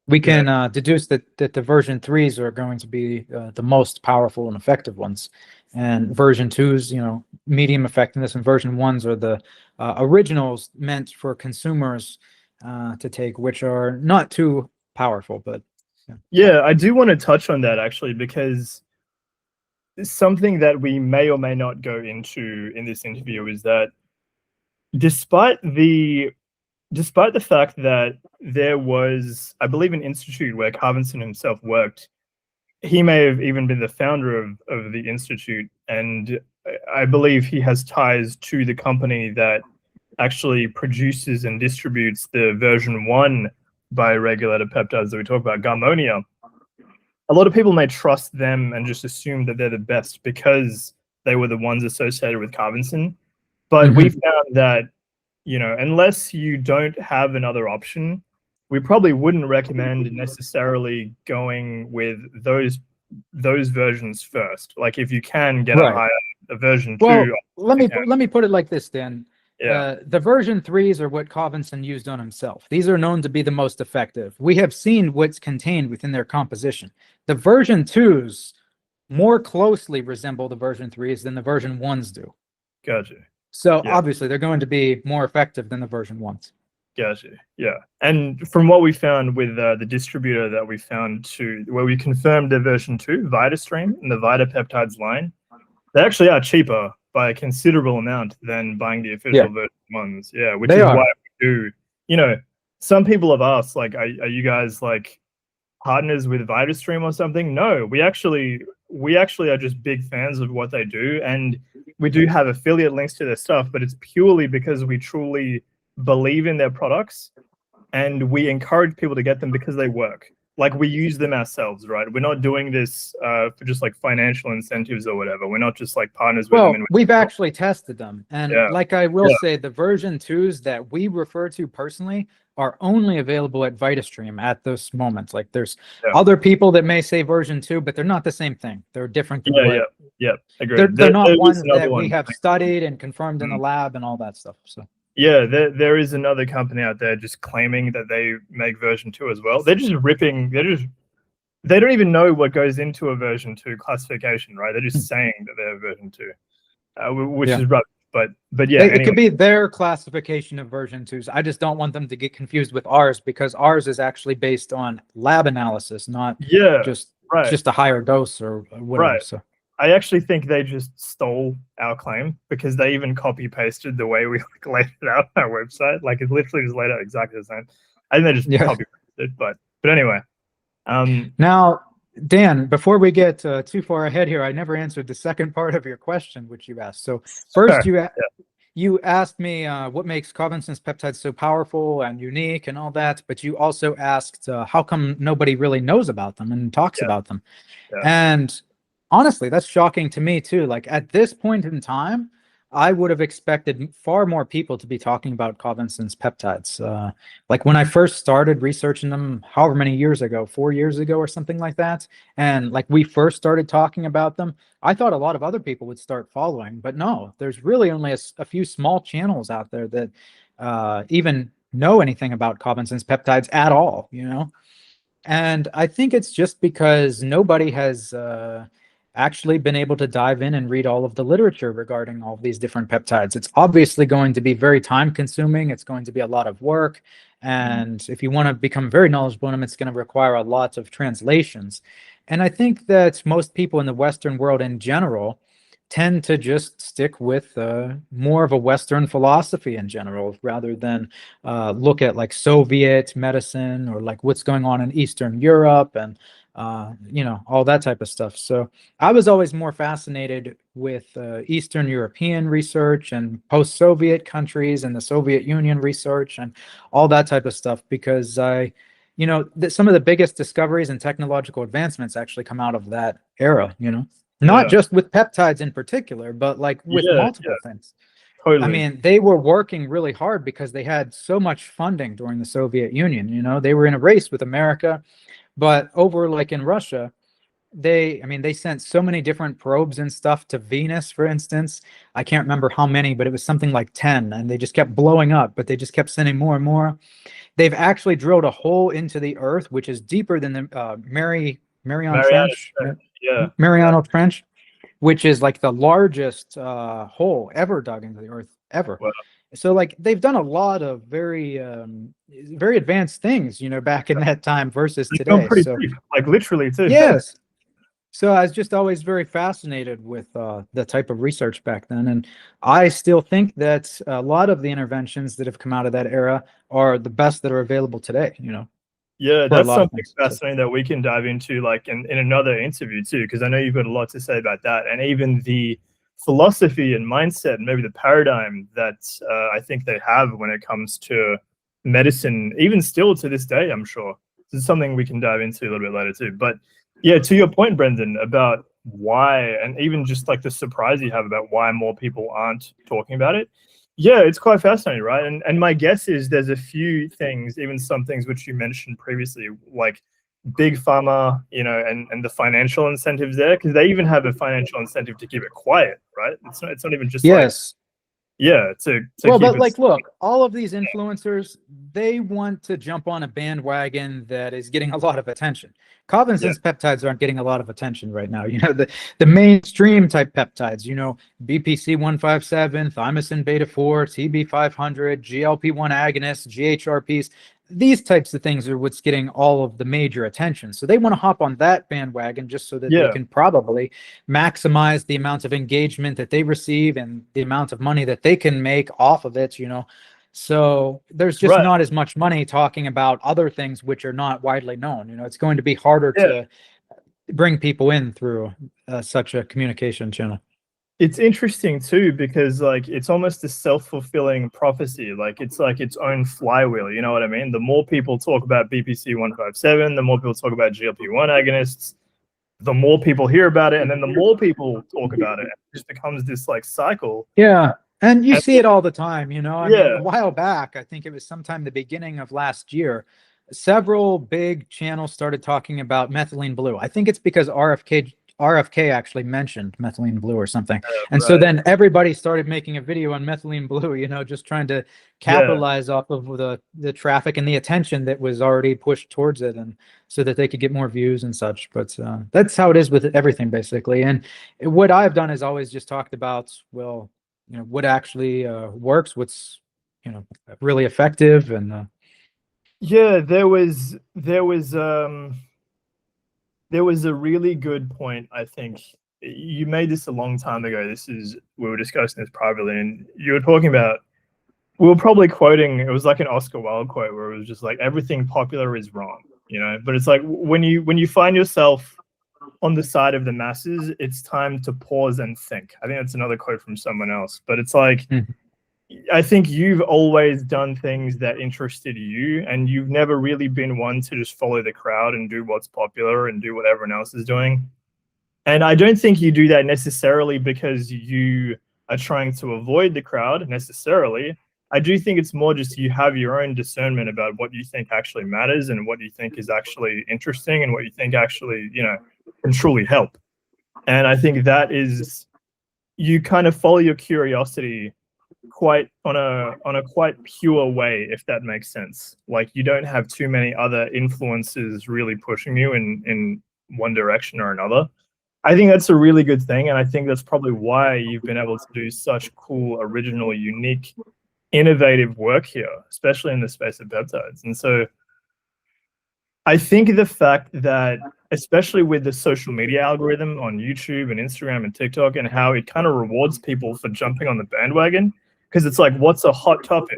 we can deduce that the version 3s are going to be the most powerful and effective ones. And version 2s, you know, medium effectiveness, and version 1s are the originals meant for consumers to take, which are not too powerful. But Yeah, I do want to touch on that actually, because something that we may or may not go into in this interview is that despite the fact that there was, I believe, an institute where Carvensen himself worked, he may have even been the founder of the institute, and I believe he has ties to the company that actually produces and distributes the version 1 bioregulator peptides that we talk about, Garmonia. A lot of people may trust them and just assume that they're the best because they were the ones associated with Carvensen. But we found that, you know, unless you don't have another option, we probably wouldn't recommend necessarily going with those versions first. Like if you can get a version 2. Well, let me put it like this, Dan. Yeah. The version 3s are what Carvensen used on himself. These are known to be the most effective. We have seen what's contained within their composition. The version 2s more closely resemble the version 3s than the version 1s do. Gotcha. So Yeah. obviously they're going to be more effective than the version 1s. Gotcha. Yeah. And from what we found with the distributor that we found where we confirmed the version 2, VitaStream and the Vita Peptides line, they actually are cheaper by a considerable amount than buying the official version 1s. Yeah. Which They is are. why we do, some people have asked, like, are you guys like partners with VitaStream or something? No, we actually are just big fans of what they do. And we do have affiliate links to their stuff, but it's purely because we truly believe in their products and we encourage people to get them because they work. Like, we use them ourselves, right? We're not doing this for just like financial incentives or whatever. We're not just like partners with them. Well, we've actually tested them. And like I will say, the version 2s that we refer to personally are only available at VitaStream at this moment. Like, there's other people that may say version 2, but they're not the same thing. They're different than agreed. They're not ones that we have studied and confirmed in the lab and all that stuff. So yeah, there is another company out there just claiming that they make version 2 as well. They're just ripping. They don't even know what goes into a version 2 classification, right? They're just saying that they're version 2, which is rubbish. But yeah, it could be their classification of version 2s. I just don't want them to get confused with ours, because ours is actually based on lab analysis, not just a higher dose or whatever. So I actually think they just stole our claim, because they even copy pasted the way we like laid it out on our website. Like, it's literally just laid out exactly the same. I think they just copy pasted, but anyway. Now, Dan, before we get too far ahead here, I never answered the second part of your question, which you asked. So first, you asked me what makes Covinson's peptides so powerful and unique and all that, but you also asked how come nobody really knows about them and talks about them. And honestly, that's shocking to me too. Like, at this point in time, I would have expected far more people to be talking about Covinson's peptides. Like, when I first started researching them, however many years ago, 4 years ago or something like that, and like we first started talking about them, I thought a lot of other people would start following, but no, there's really only a few small channels out there that even know anything about Covinson's peptides at all, And I think it's just because nobody has actually been able to dive in and read all of the literature regarding all of these different peptides. It's obviously going to be very time consuming. It's going to be a lot of work. And if you want to become very knowledgeable in them, it's going to require a lot of translations. And I think that most people in the Western world in general tend to just stick with more of a Western philosophy in general, rather than look at like Soviet medicine or like what's going on in Eastern Europe and all that type of stuff. So I was always more fascinated with Eastern European research and post-Soviet countries and the Soviet Union research and all that type of stuff, because some of the biggest discoveries and technological advancements actually come out of that era, not just with peptides in particular, but like with multiple things. Totally. I mean, they were working really hard because they had so much funding during the Soviet Union. They were in a race with America. But over like in Russia, they sent so many different probes and stuff to Venus, for instance. I can't remember how many, but it was something like 10, and they just kept blowing up, but they just kept sending more and more. They've actually drilled a hole into the earth, which is deeper than the Mariana Trench, which is like the largest hole ever dug into the earth ever. Wow. So like they've done a lot of very advanced things, back in that time versus today. So deep, like literally too. Yes. So I was just always very fascinated with the type of research back then. And I still think that a lot of the interventions that have come out of that era are the best that are available today, Yeah, that's something fascinating that we can dive into like in another interview too, because I know you've got a lot to say about that. And even the philosophy and mindset, and maybe the paradigm that I think they have when it comes to medicine, even still to this day, I'm sure. This is something we can dive into a little bit later too. But yeah, to your point, Brenden, about why, and even just like the surprise you have about why more people aren't talking about it. Yeah, it's quite fascinating, right? And my guess is there's a few things, even some things which you mentioned previously, like big pharma, and the financial incentives there, because they even have a financial incentive to keep it quiet, right? It's not even just Yeah, to Well, keep but it. like, look, all of these influencers, they want to jump on a bandwagon that is getting a lot of attention. Cognizance peptides aren't getting a lot of attention right now. You know, the mainstream type peptides, you know, BPC 157, thymosin beta 4, TB 500, GLP-1 agonists, GHRPs. These types of things are what's getting all of the major attention. So they want to hop on that bandwagon just so that they can probably maximize the amount of engagement that they receive and the amount of money that they can make off of it, you know. So there's just not as much money talking about other things which are not widely known. You know, it's going to be harder to bring people in through such a communication channel. It's interesting too, because like it's almost a self-fulfilling prophecy. Like it's its own flywheel, you know what I mean? The more people talk about BPC 157, the more people talk about GLP-1 agonists, the more people hear about it, and then the more people talk about it. It just becomes this like cycle. Yeah. And you see it all the time, you know. I mean, Yeah. a while back, I think it was sometime the beginning of last year, several big channels started talking about methylene blue. I think it's because RFK actually mentioned methylene blue or something. And so then everybody started making a video on methylene blue, you know, just trying to capitalize off of the traffic and the attention that was already pushed towards it, and so that they could get more views and such. But that's how it is with everything, basically. And what I've done is always just talked about, well, you know, what actually works, what's, you know, really effective. And yeah, there was a really good point. I think you made this a long time ago. We were discussing this privately, and you were talking about, we were probably quoting, it was like an Oscar Wilde quote where it was just like, everything popular is wrong, you know. But it's like when you find yourself on the side of the masses, it's time to pause and think. I think that's another quote from someone else. But it's like, I think you've always done things that interested you, and you've never really been one to just follow the crowd and do what's popular and do what everyone else is doing. And I don't think you do that necessarily because you are trying to avoid the crowd necessarily. I do think it's more just you have your own discernment about what you think actually matters and what you think is actually interesting and what you think actually, you know, can truly help. And I think that is, you kind of follow your curiosity quite on a quite pure way, if that makes sense. Like you don't have too many other influences really pushing you in one direction or another. I think that's a really good thing, and I think that's probably why you've been able to do such cool, original, unique, innovative work here, especially in the space of peptides. And so I think the fact that, especially with the social media algorithm on YouTube and Instagram and TikTok, and how it kind of rewards people for jumping on the bandwagon, because it's like, what's a hot topic?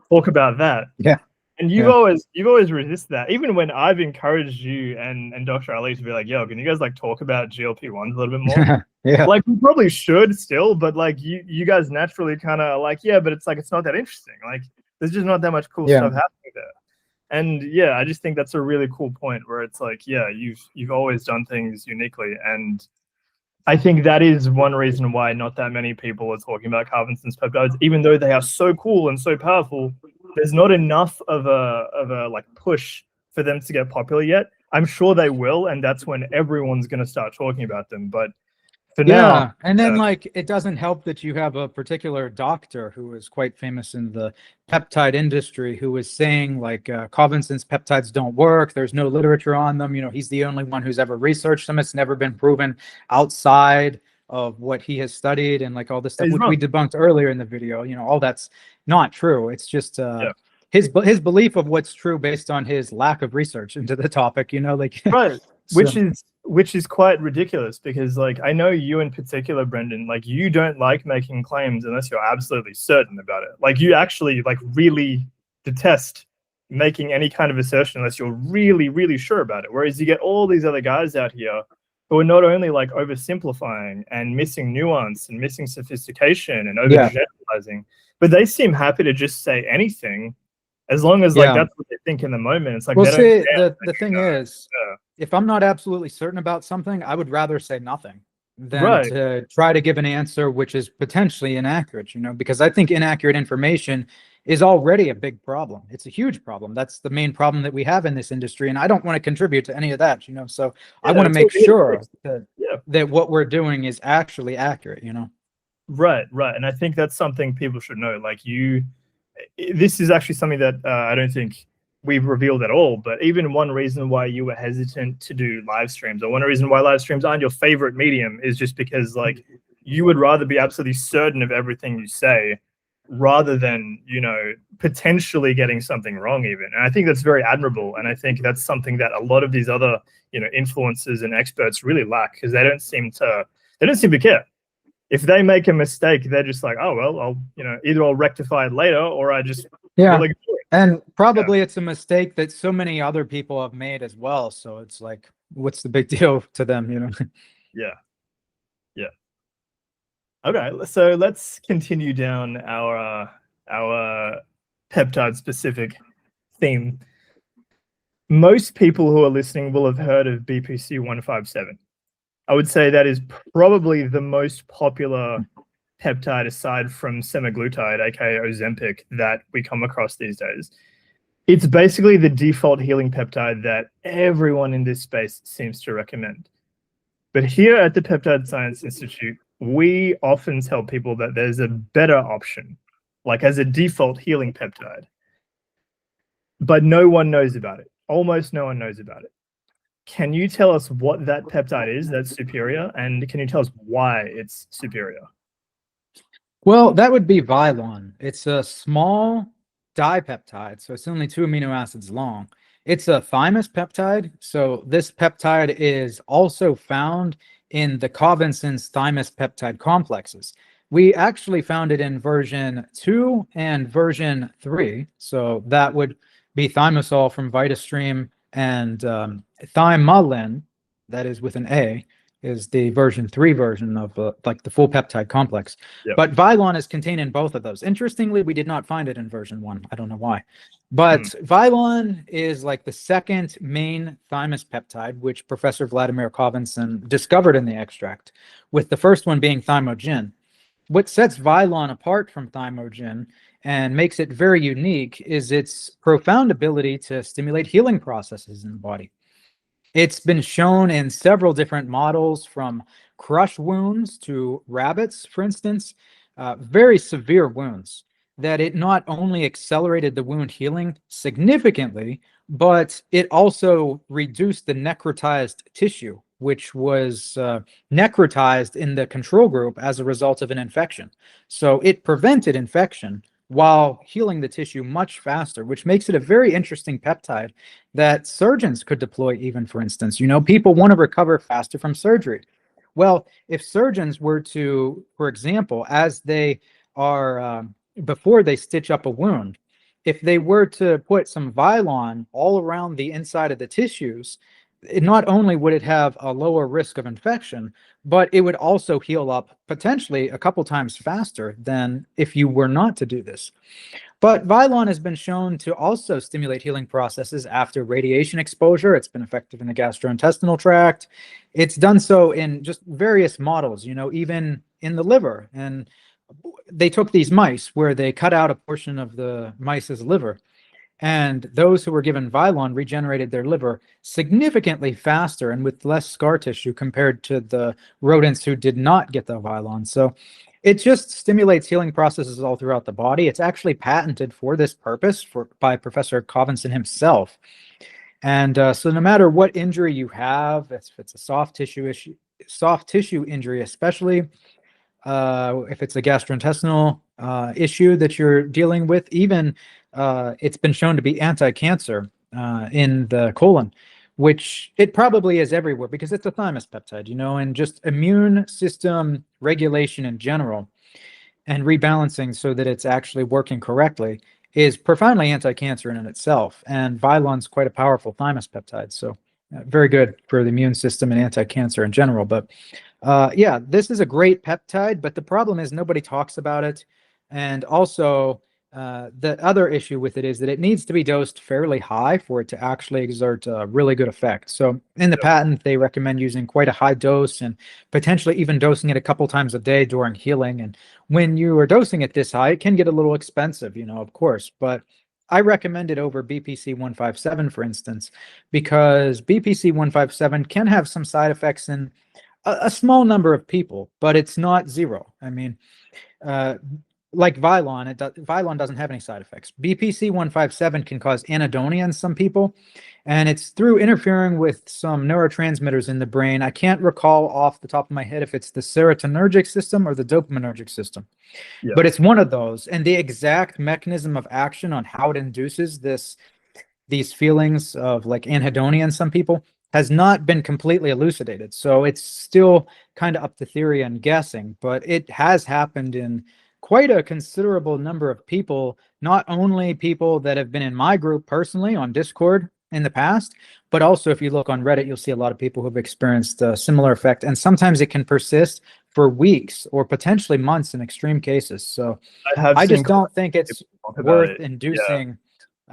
Talk about that. Yeah. And you've always resisted that. Even when I've encouraged you and Dr. Ali to be like, yo, can you guys like talk about GLP-1s a little bit more? Like we probably should still, but like you guys naturally kind of like, yeah, but it's like, it's not that interesting. Like there's just not that much cool stuff happening there. And yeah, I just think that's a really cool point where it's like, yeah, you've always done things uniquely. And I think that is one reason why not that many people are talking about carbon-sense peptides, even though they are so cool and so powerful. There's not enough of a like push for them to get popular yet. I'm sure they will, and that's when everyone's going to start talking about them. But for now, and then like it doesn't help that you have a particular doctor who is quite famous in the peptide industry who is saying like carbon-sense peptides don't work. There's no literature on them. You know, he's the only one who's ever researched them. It's never been proven outside of what he has studied, and like all this stuff which we debunked earlier in the video. You know, all that's not true. It's just his belief of what's true based on his lack of research into the topic. You know, like which is quite ridiculous, because like I know you in particular, Brenden, like you don't like making claims unless you're absolutely certain about it. Like you actually like really detest making any kind of assertion unless you're really, really sure about it. Whereas you get all these other guys out here who are not only like oversimplifying and missing nuance and missing sophistication and overgeneralizing, but they seem happy to just say anything as long as like that's what they think in the moment. It's like, well, see, the thing is, if I'm not absolutely certain about something, I would rather say nothing than to try to give an answer which is potentially inaccurate, you know, because I think inaccurate information is already a big problem. It's a huge problem. That's the main problem that we have in this industry, and I don't want to contribute to any of that, you know. So I want to make sure that what we're doing is actually accurate, you know. Right, right. And I think that's something people should know. Like this is actually something that I don't think we've revealed at all. But even one reason why you were hesitant to do live streams, or one reason why live streams aren't your favorite medium, is just because like you would rather be absolutely certain of everything you say rather than, you know, potentially getting something wrong even. And I think that's very admirable. And I think that's something that a lot of these other, you know, influencers and experts really lack, because they don't seem to care. If they make a mistake, they're just like, oh, well, I'll, you know, either I'll rectify it later or I just Yeah. will ignore it. And probably it's a mistake that so many other people have made as well. So it's like, what's the big deal to them, you know? Yeah. Yeah. Okay, so let's continue down our peptide specific theme. Most people who are listening will have heard of BPC 157. I would say that is probably the most popular peptide aside from semaglutide, aka Ozempic, that we come across these days. It's basically the default healing peptide that everyone in this space seems to recommend. But here at the Peptide Science Institute, we often tell people that there's a better option, like as a default healing peptide. But no one knows about it. Almost no one knows about it. Can you tell us what that peptide is that's superior? And can you tell us why it's superior? Well, that would be Vylon. It's a small dipeptide, so it's only 2 amino acids long. It's a thymus peptide, so this peptide is also found in the Covinson's thymus peptide complexes. We actually found it in version 2 and version 3, so that would be thymosol from VitaStream, and thymulin, that is with an A, is the version 3 version of like the full peptide complex. Yep. But Vylon is contained in both of those. Interestingly, we did not find it in version 1. I don't know why. But Vylon is like the second main thymus peptide, which Professor Vladimir Covinson discovered in the extract, with the first one being thymogin. What sets Vylon apart from thymogin and makes it very unique is its profound ability to stimulate healing processes in the body. It's been shown in several different models, from crush wounds to rabbits, for instance, very severe wounds, that it not only accelerated the wound healing significantly, but it also reduced the necrotized tissue, which was necrotized in the control group as a result of an infection. So it prevented infection while healing the tissue much faster, which makes it a very interesting peptide that surgeons could deploy even, for instance. You know, people want to recover faster from surgery. Well, if surgeons were to, for example, as they are, before they stitch up a wound, if they were to put some Vylon all around the inside of the tissues, not only would it have a lower risk of infection, but it would also heal up potentially a couple times faster than if you were not to do this. But Vylon has been shown to also stimulate healing processes after radiation exposure. It's been effective in the gastrointestinal tract. It's done so in just various models, you know, even in the liver. And they took these mice where they cut out a portion of the mice's liver, and those who were given Vylon regenerated their liver significantly faster and with less scar tissue compared to the rodents who did not get the Vylon. So it just stimulates healing processes all throughout the body. It's actually patented for this purpose by Professor Covinson himself. And so no matter what injury you have, if it's a soft tissue injury especially, if it's a gastrointestinal issue that you're dealing with, even it's been shown to be anti-cancer in the colon, which it probably is everywhere because it's a thymus peptide, you know, and just immune system regulation in general and rebalancing so that it's actually working correctly is profoundly anti-cancer in itself. And Vylon's quite a powerful thymus peptide, so very good for the immune system and anti-cancer in general. But yeah, this is a great peptide, but the problem is nobody talks about it. And also, the other issue with it is that it needs to be dosed fairly high for it to actually exert a really good effect. So in the patent, they recommend using quite a high dose and potentially even dosing it a couple times a day during healing. And when you are dosing it this high, it can get a little expensive, you know, of course, but I recommend it over BPC 157, for instance, because BPC 157 can have some side effects in a small number of people, but it's not zero. I mean, like Vylon, Vylon doesn't have any side effects. BPC 157 can cause anhedonia in some people, and it's through interfering with some neurotransmitters in the brain. I can't recall off the top of my head if it's the serotonergic system or the dopaminergic system, but it's one of those. And the exact mechanism of action on how it induces these feelings of like anhedonia in some people has not been completely elucidated. So it's still kind of up to theory and guessing, but it has happened in quite a considerable number of people, not only people that have been in my group personally on Discord in the past, but also if you look on Reddit, you'll see a lot of people who've experienced a similar effect. And sometimes it can persist for weeks or potentially months in extreme cases. So I just don't think it's worth inducing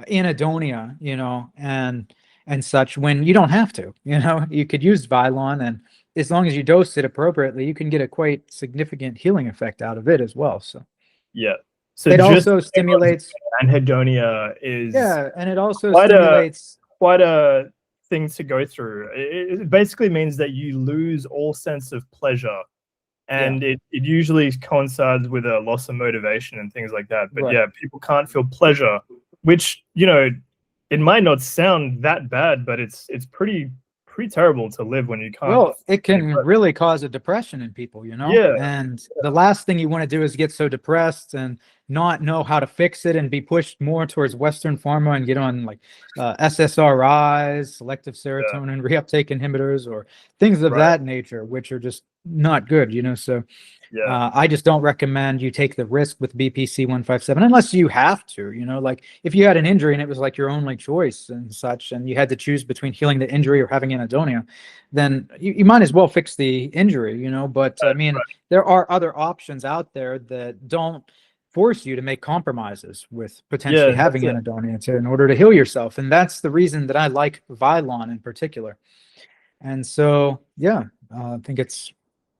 anhedonia, you know, and such when you don't have to. You know, you could use Vylon, and as long as you dose it appropriately, you can get a quite significant healing effect out of it as well. So so it also stimulates anhedonia is and it also stimulates quite a thing to go through. It basically means that you lose all sense of pleasure, and it usually coincides with a loss of motivation and things like that. But people can't feel pleasure, which, you know, it might not sound that bad, but it's pretty terrible to live when you can't. Well, it can really cause a depression in people, you know? And the last thing you want to do is get so depressed and not know how to fix it and be pushed more towards Western pharma and get on like SSRIs, selective serotonin reuptake inhibitors, or things of that nature, which are just not good, you know? So I just don't recommend you take the risk with BPC 157 unless you have to, you know, like if you had an injury and it was like your only choice and such, and you had to choose between healing the injury or having anhedonia, then you might as well fix the injury, you know. But I mean, there are other options out there that don't force you to make compromises with potentially having anhedonia in order to heal yourself. And that's the reason that I like Vylon in particular. And so, I think it's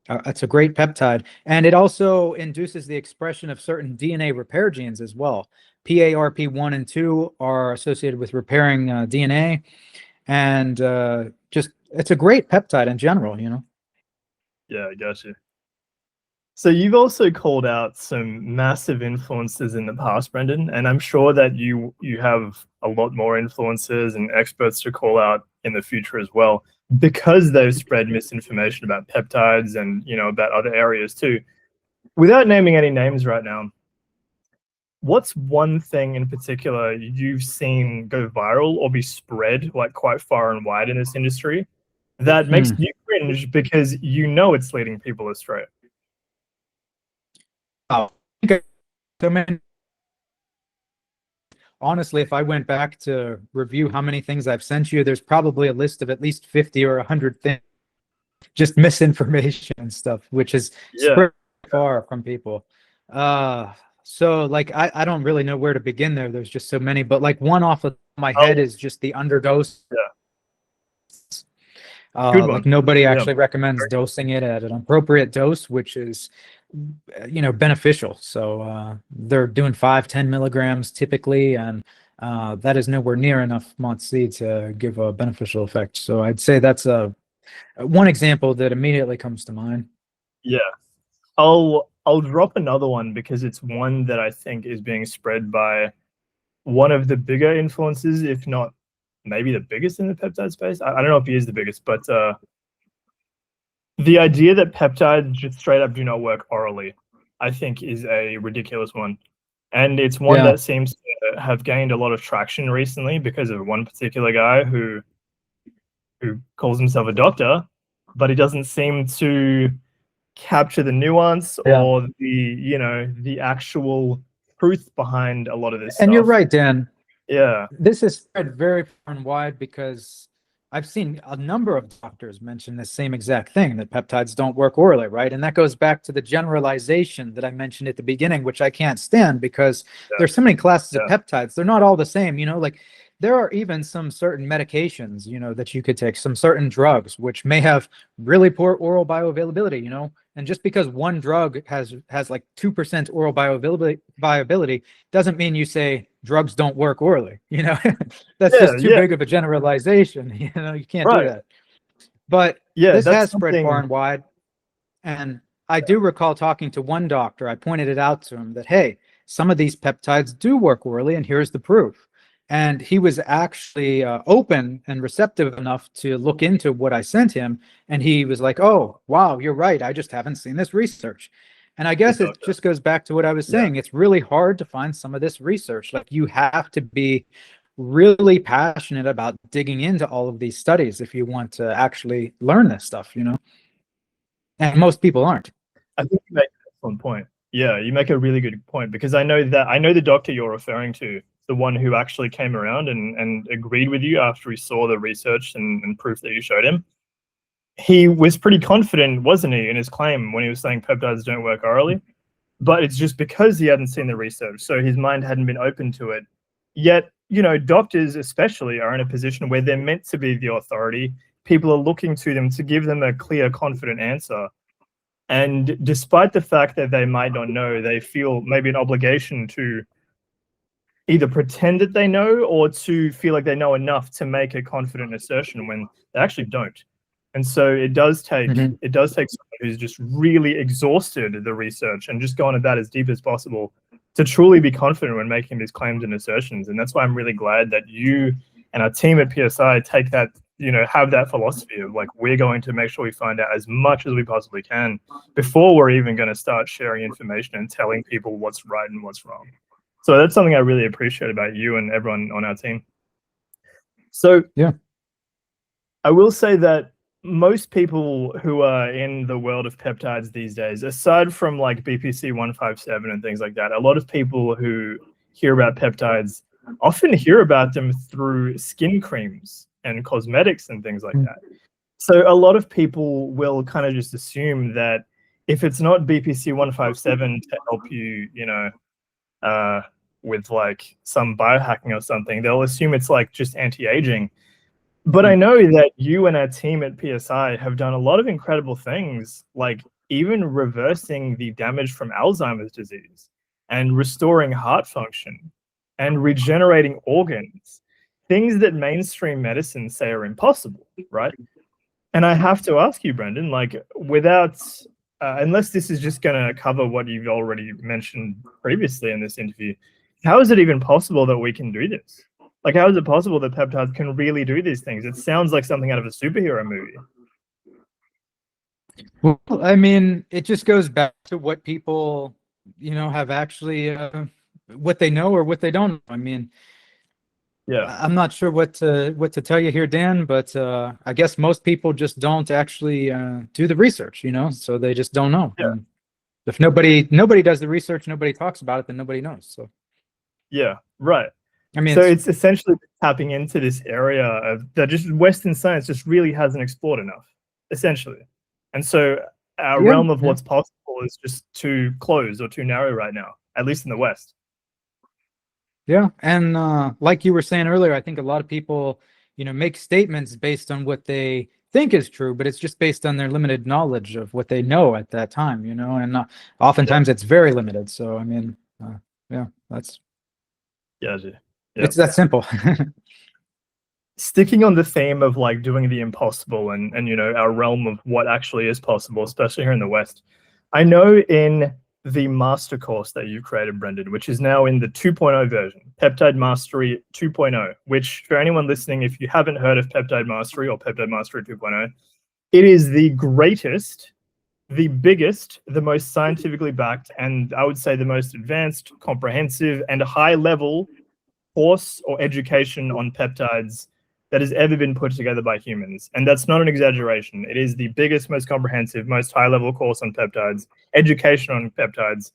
a great peptide. And it also induces the expression of certain DNA repair genes as well. PARP1 and 2 are associated with repairing DNA. And it's a great peptide in general, you know? Yeah, I got you. So you've also called out some massive influences in the past, Brenden, and I'm sure that you have a lot more influencers and experts to call out in the future as well, because they've spread misinformation about peptides and, you know, about other areas too. Without naming any names right now, what's one thing in particular you've seen go viral or be spread like quite far and wide in this industry that makes you cringe because you know it's leading people astray? Honestly, if I went back to review how many things I've sent you, there's probably a list of at least 50 or 100 things, just misinformation and stuff, which is spread far from people. So like, I don't really know where to begin there. There's just so many, but like one off of my head is just the underdose. Like nobody actually recommends dosing it at an appropriate dose, which is, you know, beneficial. So they're doing 5-10 milligrams typically, and that is nowhere near enough MOTS-C to give a beneficial effect. So I'd say that's one example that immediately comes to mind. I'll drop another one because it's one that I think is being spread by one of the bigger influences, if not maybe the biggest in the peptide space. I don't know if he is the biggest, but the idea that peptides just straight up do not work orally, I think, is a ridiculous one. And it's one that seems to have gained a lot of traction recently because of one particular guy who calls himself a doctor, but he doesn't seem to capture the nuance or the, you know, the actual truth behind a lot of this stuff. And you're right, Dan. Yeah. This is spread very far and wide because I've seen a number of doctors mention the same exact thing, that peptides don't work orally, right? And that goes back to the generalization that I mentioned at the beginning, which I can't stand because there's so many classes of peptides. They're not all the same, you know, like there are even some certain medications, you know, that you could take, some certain drugs, which may have really poor oral bioavailability, you know, and just because one drug has like 2% oral bioavailability doesn't mean you say drugs don't work orally, you know. That's just too big of a generalization, you know. You can't do that. But Yeah, this that's has spread something. far and wide. And I do recall talking to one doctor. I pointed it out to him that, hey, some of these peptides do work orally, and here's the proof. And he was actually open and receptive enough to look into what I sent him. And he was like, oh, wow, you're right. I just haven't seen this research. And I guess it just goes back to what I was saying. It's really hard to find some of this research. Like, you have to be really passionate about digging into all of these studies if you want to actually learn this stuff, you know? And most people aren't. I think you make an excellent point. Yeah, you make a really good point, because I know the doctor you're referring to, the one who actually came around and agreed with you after he saw the research and proof that you showed him. He was pretty confident, wasn't he, in his claim when he was saying peptides don't work orally? But it's just because he hadn't seen the research, so his mind hadn't been open to it. Yet, you know, doctors especially are in a position where they're meant to be the authority. People are looking to them to give them a clear, confident answer. And despite the fact that they might not know, they feel maybe an obligation to either pretend that they know or to feel like they know enough to make a confident assertion when they actually don't. And so it does take someone who's just really exhausted the research and just gone at that as deep as possible to truly be confident when making these claims and assertions. And that's why I'm really glad that you and our team at PSI take that, you know, have that philosophy of like, we're going to make sure we find out as much as we possibly can before we're even going to start sharing information and telling people what's right and what's wrong. So that's something I really appreciate about you and everyone on our team. So yeah, I will say that most people who are in the world of peptides these days, aside from like BPC 157 and things like that, a lot of people who hear about peptides often hear about them through skin creams and cosmetics and things like that. So a lot of people will kind of just assume that if it's not BPC 157 to help you, you know, with like some biohacking or something, they'll assume it's like just anti-aging. But I know that you and our team at PSI have done a lot of incredible things, like even reversing the damage from Alzheimer's disease and restoring heart function and regenerating organs, things that mainstream medicine say are impossible, right? And I have to ask you, Brenden, like, without, unless this is just going to cover what you've already mentioned previously in this interview, how is it even possible that we can do this? Like, how is it possible that peptides can really do these things? It sounds like something out of a superhero movie. Well, I mean, it just goes back to what people, you know, have actually, what they know or what they don't know. I mean, yeah, I'm not sure what to tell you here, Dan, but I guess most people just don't actually do the research, you know, so they just don't know. Yeah. And if nobody does the research, nobody talks about it, then nobody knows. So yeah, right. I mean, so it's essentially tapping into this area of that just Western science just really hasn't explored enough, essentially. And so our realm of what's possible is just too closed or too narrow right now, at least in the West. Yeah, and like you were saying earlier, I think a lot of people, you know, make statements based on what they think is true, but it's just based on their limited knowledge of what they know at that time, you know, and oftentimes it's very limited. So, I mean, yeah, that's it's that simple. Sticking on the theme of like doing the impossible and you know, our realm of what actually is possible, especially here in the West, I know in the master course that you created, Brenden, which is now in the 2.0 version, Peptide Mastery 2.0, which for anyone listening, if you haven't heard of Peptide Mastery or Peptide Mastery 2.0, it is the greatest, the biggest, the most scientifically backed, and I would say the most advanced, comprehensive, and high-level course or education on peptides that has ever been put together by humans. And that's not an exaggeration. It is the biggest, most comprehensive, most high-level course on peptides, education on peptides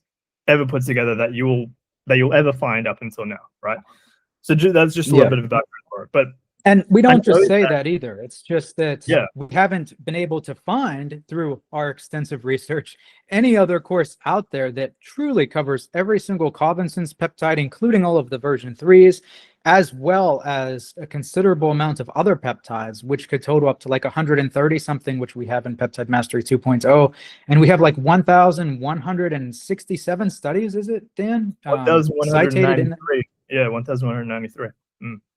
ever put together that you'll ever find up until now, right? So that's just a little bit of a background for it. But and we don't just say that either. It's just that yeah, we haven't been able to find through our extensive research any other course out there that truly covers every single Covinson's peptide, including all of the version 3s, as well as a considerable amount of other peptides, which could total up to like 130 something, which we have in Peptide Mastery 2.0. And we have like 1,167 studies, is it, Dan? 1,193. Yeah, 1,193.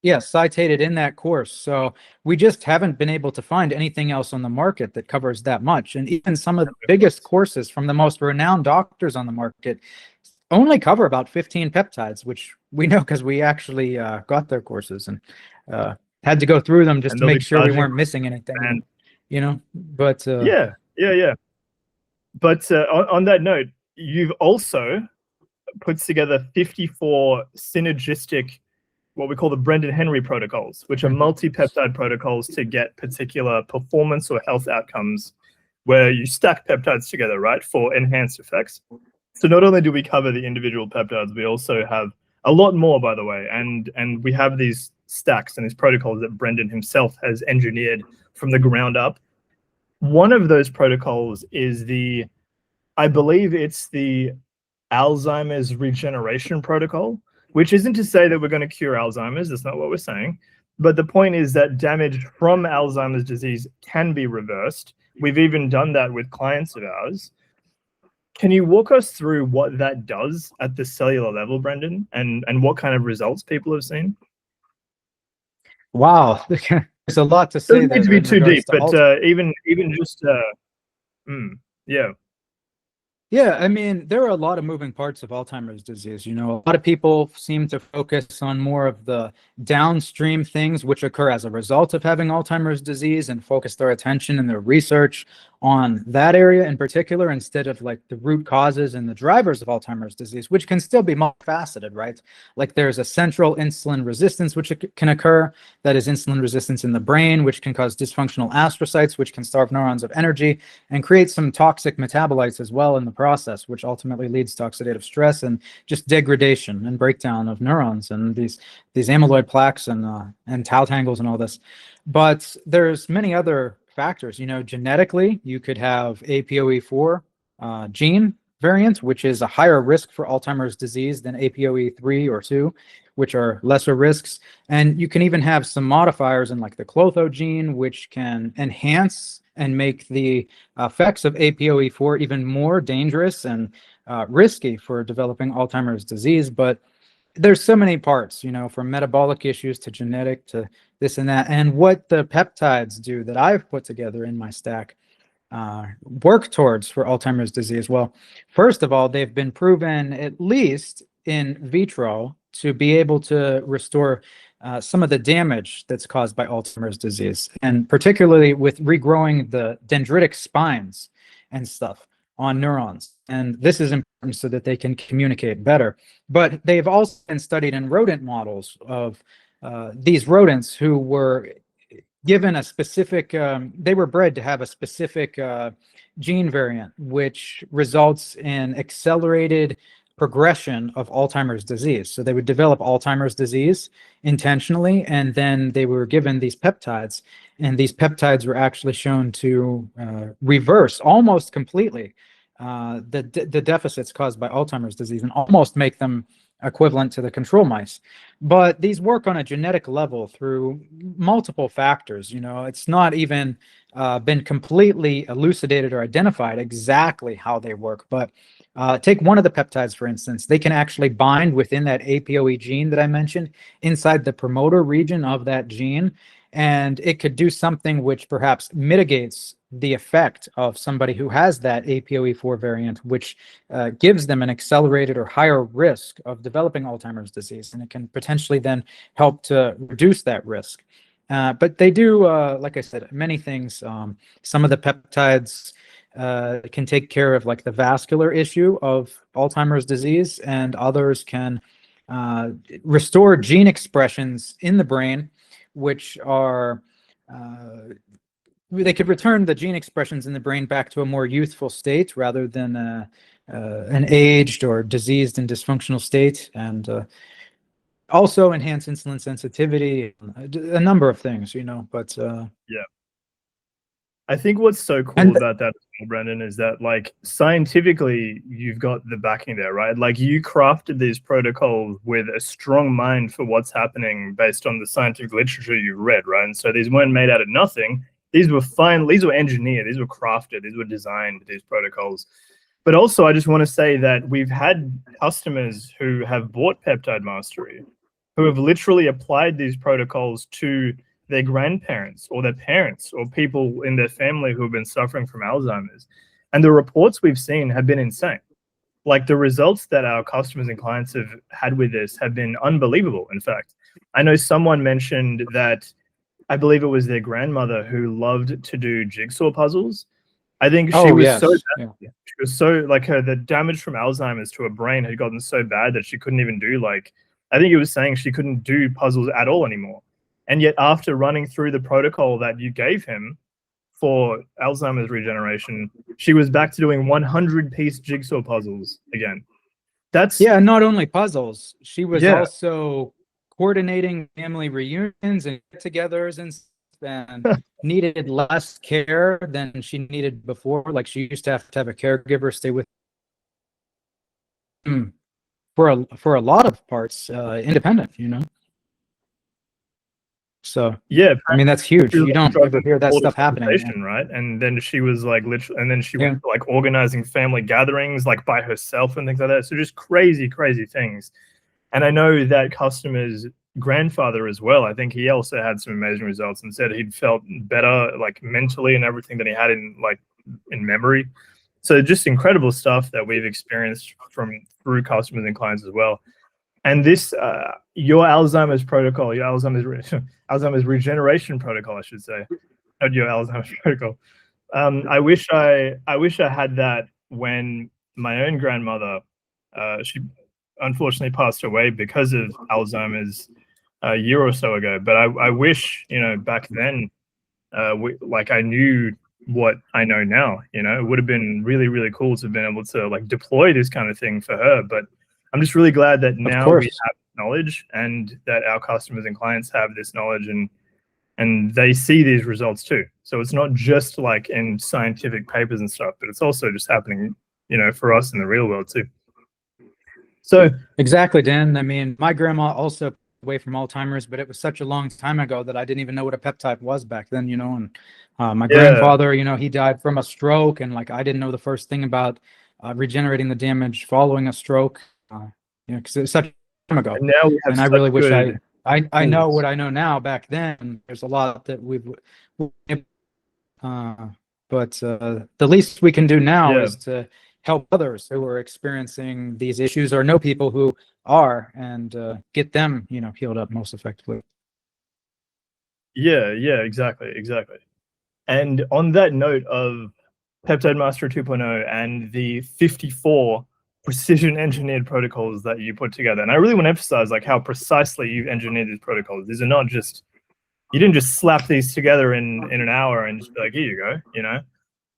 Yeah, cited in that course. So we just haven't been able to find anything else on the market that covers that much. And even some of the biggest courses from the most renowned doctors on the market only cover about 15 peptides, which we know because we actually got their courses and had to go through them just to make sure we weren't missing anything, and, you know, but yeah. But on that note, you've also put together 54 synergistic, what we call the Brenden Henry protocols, which are multi-peptide protocols to get particular performance or health outcomes where you stack peptides together, right, for enhanced effects. So not only do we cover the individual peptides, we also have a lot more, by the way, and we have these stacks and these protocols that Brenden himself has engineered from the ground up. One of those protocols is I believe it's the Alzheimer's regeneration protocol, which isn't to say that we're going to cure Alzheimer's. That's not what we're saying. But the point is that damage from Alzheimer's disease can be reversed. We've even done that with clients of ours. Can you walk us through what that does at the cellular level, Brenden, and what kind of results people have seen? Wow, there's a lot to say. Doesn't need to be too deep, but even just yeah. Yeah, I mean, there are a lot of moving parts of Alzheimer's disease. You know, a lot of people seem to focus on more of the downstream things which occur as a result of having Alzheimer's disease and focus their attention and their research on that area in particular, instead of like the root causes and the drivers of Alzheimer's disease, which can still be multifaceted, right? Like there's a central insulin resistance, which can occur. That is insulin resistance in the brain, which can cause dysfunctional astrocytes, which can starve neurons of energy and create some toxic metabolites as well in the process, which ultimately leads to oxidative stress and just degradation and breakdown of neurons and these amyloid plaques and tau tangles and all this. But there's many other factors. You know, genetically, you could have APOE4 gene variant, which is a higher risk for Alzheimer's disease than APOE3 or 2, which are lesser risks. And you can even have some modifiers in like the Klotho gene, which can enhance and make the effects of APOE4 even more dangerous and risky for developing Alzheimer's disease. But there's so many parts, you know, from metabolic issues to genetic to this and that. And what the peptides do that I've put together in my stack work towards for Alzheimer's disease. Well, first of all, they've been proven, at least in vitro, to be able to restore some of the damage that's caused by Alzheimer's disease, and particularly with regrowing the dendritic spines and stuff on neurons. And this is important so that they can communicate better. But they've also been studied in rodent models of these rodents who were given a specific, they were bred to have a specific gene variant, which results in accelerated progression of Alzheimer's disease. So they would develop Alzheimer's disease intentionally, and then they were given these peptides, and these peptides were actually shown to reverse almost completely the deficits caused by Alzheimer's disease and almost make them equivalent to the control mice. But these work on a genetic level through multiple factors. You know, it's not even been completely elucidated or identified exactly how they work. But take one of the peptides, for instance. They can actually bind within that APOE gene that I mentioned inside the promoter region of that gene. And it could do something which perhaps mitigates the effect of somebody who has that APOE4 variant, which gives them an accelerated or higher risk of developing Alzheimer's disease. And it can potentially then help to reduce that risk. But they do, like I said, many things. Some of the peptides can take care of like the vascular issue of Alzheimer's disease, and others can restore gene expressions in the brain, which are they could return the gene expressions in the brain back to a more youthful state rather than an aged or diseased and dysfunctional state, and also enhance insulin sensitivity, a number of things, you know. But yeah, I think what's so cool about that, Brenden, is that like scientifically you've got the backing there, right? Like you crafted these protocols with a strong mind for what's happening based on the scientific literature you read, right? And so these weren't made out of nothing. These were engineered, these were crafted, these were designed, these protocols. But also I just want to say that we've had customers who have bought Peptide Mastery who have literally applied these protocols to their grandparents or their parents or people in their family who have been suffering from Alzheimer's. And the reports we've seen have been insane. Like, the results that our customers and clients have had with this have been unbelievable. In fact, I know someone mentioned that, I believe it was their grandmother, who loved to do jigsaw puzzles. I think she was so bad. Yeah. She was so, like, the damage from Alzheimer's to her brain had gotten so bad that she couldn't even do, like, I think it was saying she couldn't do puzzles at all anymore. And yet, after running through the protocol that you gave him for Alzheimer's regeneration, she was back to doing 100-piece jigsaw puzzles again. That's not only puzzles, she was Yeah. also coordinating family reunions and get-togethers and needed less care than she needed before. Like, she used to have a caregiver stay with for a lot of parts, independent, you know. So yeah. I mean, that's huge. You don't ever hear that all stuff the happening. conversation, right? And then she was like literally, and then she was like organizing family gatherings like by herself and things like that. So just crazy things. And I know that customer's grandfather as well, I think he also had some amazing results and said he'd felt better, like, mentally and everything than he had in memory. So just incredible stuff that we've experienced through customers and clients as well. And this, your Alzheimer's protocol, your Alzheimer's regeneration protocol, I should say, not your Alzheimer's protocol. I wish I had that when my own grandmother, she unfortunately passed away because of Alzheimer's a year or so ago. But I wish, you know, back then, I knew what I know now. You know, it would have been really cool to have been able to, like, deploy this kind of thing for her. But I'm just really glad that now we have knowledge, and that our customers and clients have this knowledge, and they see these results too. So it's not just like in scientific papers and stuff, but it's also just happening, you know, for us in the real world too. So exactly, Dan. I mean, my grandma also away from Alzheimer's, but it was such a long time ago that I didn't even know what a peptide was back then, you know. And my grandfather, you know, he died from a stroke, and like, I didn't know the first thing about regenerating the damage following a stroke, you know, because it was such a time ago. And now we have, and I really wish I know what I know now. Back then, there's a lot that but the least we can do now is to help others who are experiencing these issues or know people who are, and get them, you know, healed up most effectively. Yeah, exactly. And on that note of Peptide Mastery 2.0 and the 54 precision engineered protocols that you put together, and I really want to emphasize like how precisely you've engineered these protocols. These are not just, you didn't just slap these together in an hour and just be like, here you go, you know.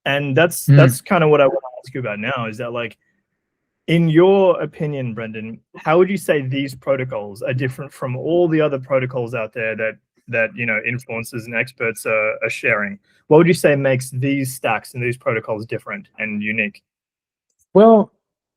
And that's kind of what I want to ask you about now, is that, like, in your opinion, Brenden, how would you say these protocols are different from all the other protocols out there that you know, influencers and experts are sharing? What would you say makes these stacks and these protocols different and unique? Well,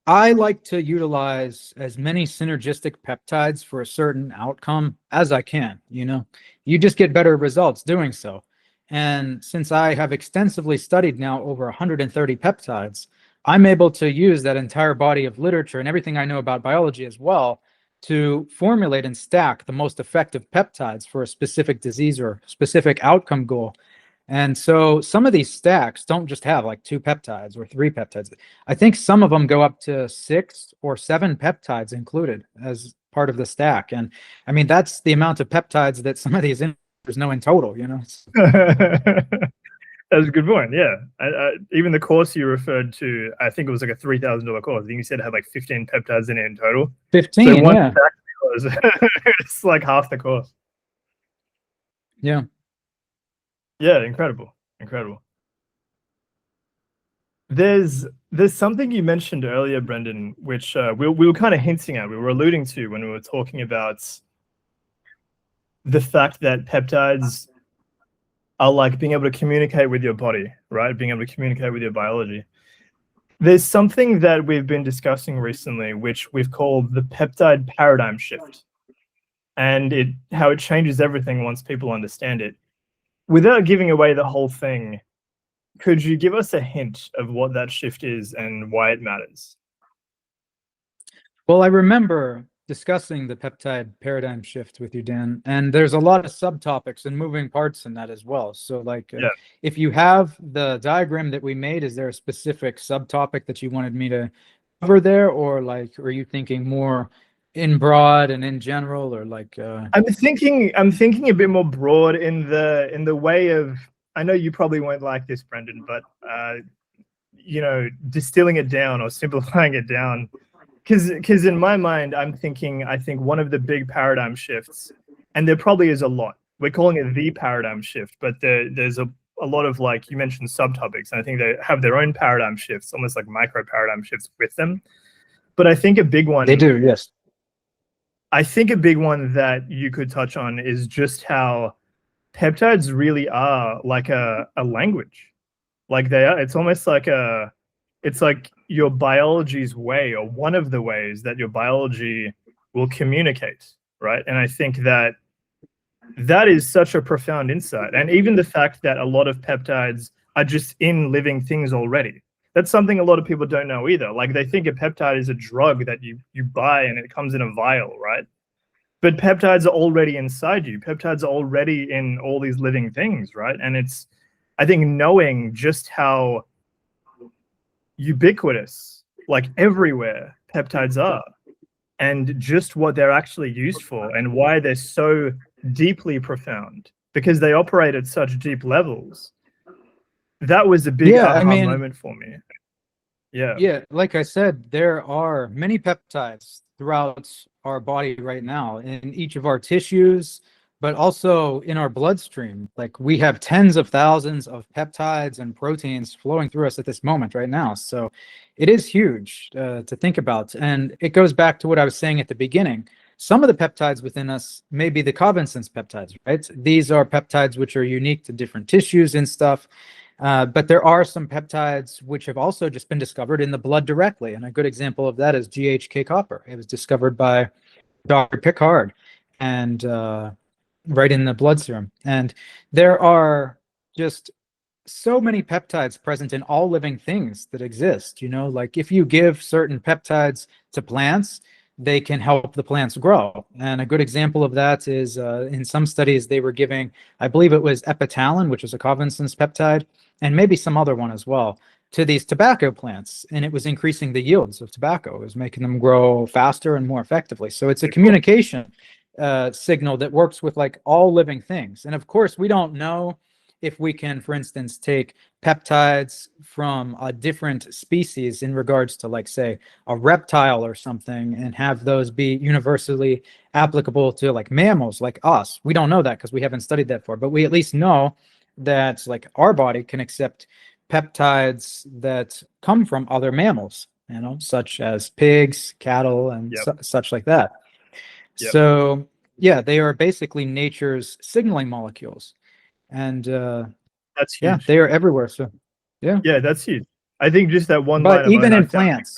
I like to utilize as many synergistic peptides for a certain outcome as I can. You know, you just get better results doing so. And since I have extensively studied now over 130 peptides, I'm able to use that entire body of literature and everything I know about biology as well to formulate and stack the most effective peptides for a specific disease or specific outcome goal. And so some of these stacks don't just have like 2 peptides or 3 peptides. I think some of them go up to 6 or 7 peptides included as part of the stack. And I mean, that's the amount of peptides that some of these know in total, you know. That's a good point. Yeah. Even the course you referred to, I think it was like a $3,000 course. I think you said it had like 15 peptides in it in total. 15, so yeah. It's like half the course. Yeah. Yeah, incredible. There's something you mentioned earlier, Brenden, which we were kind of hinting at, we were alluding to when we were talking about the fact that peptides are like being able to communicate with your body, right? Being able to communicate with your biology. There's something that we've been discussing recently, which we've called the peptide paradigm shift, and how it changes everything once people understand it. Without giving away the whole thing, could you give us a hint of what that shift is and why it matters? Well, I remember discussing the peptide paradigm shift with you, Dan, and there's a lot of subtopics and moving parts in that as well. So like, Yeah. if you have the diagram that we made, is there a specific subtopic that you wanted me to cover there, or like, are you thinking more in broad and in general, or like? I'm thinking a bit more broad in the way of, I know you probably won't like this, Brenden, but you know, distilling it down or simplifying it down. Because in my mind, I think one of the big paradigm shifts, and there probably is a lot. We're calling it the paradigm shift, but there's a lot of, like you mentioned, subtopics, and I think they have their own paradigm shifts, almost like micro paradigm shifts with them. But I think a big one. They do, yes. I think a big one that you could touch on is just how peptides really are like a language. Like they are. It's almost like it's like your biology's way, or one of the ways that your biology will communicate, right? And I think that is such a profound insight. And even the fact that a lot of peptides are just in living things already. That's something a lot of people don't know either. Like they think a peptide is a drug that you buy and it comes in a vial, right? But peptides are already inside you. Peptides are already in all these living things, right? And it's, I think, knowing just how ubiquitous, like everywhere, peptides are, and just what they're actually used for and why they're so deeply profound, because they operate at such deep levels. That was a big aha moment for me. Yeah, like I said, there are many peptides throughout our body right now, in each of our tissues, but also in our bloodstream. Like we have tens of thousands of peptides and proteins flowing through us at this moment right now. So it is huge to think about. And it goes back to what I was saying at the beginning. Some of the peptides within us may be the cognizance peptides, right? These are peptides which are unique to different tissues and stuff. But there are some peptides which have also just been discovered in the blood directly. And a good example of that is GHK copper. It was discovered by Dr. Pickard, and right in the blood serum. And there are just so many peptides present in all living things that exist. You know, like if you give certain peptides to plants, they can help the plants grow. And a good example of that is in some studies they were giving, I believe it was epitalin, which is a cognizance peptide, and maybe some other one as well, to these tobacco plants. And it was increasing the yields of tobacco. It was making them grow faster and more effectively. So it's a communication signal that works with like all living things. And of course, we don't know if we can, for instance, take peptides from a different species in regards to, like, say, a reptile or something, and have those be universally applicable to like mammals like us. We don't know that because we haven't studied that for, but we at least know that like our body can accept peptides that come from other mammals, you know, such as pigs, cattle, and such like that. So yeah, they are basically nature's signaling molecules. And that's huge. Yeah, they are everywhere. So yeah, that's huge. I think just that one but line even in plants,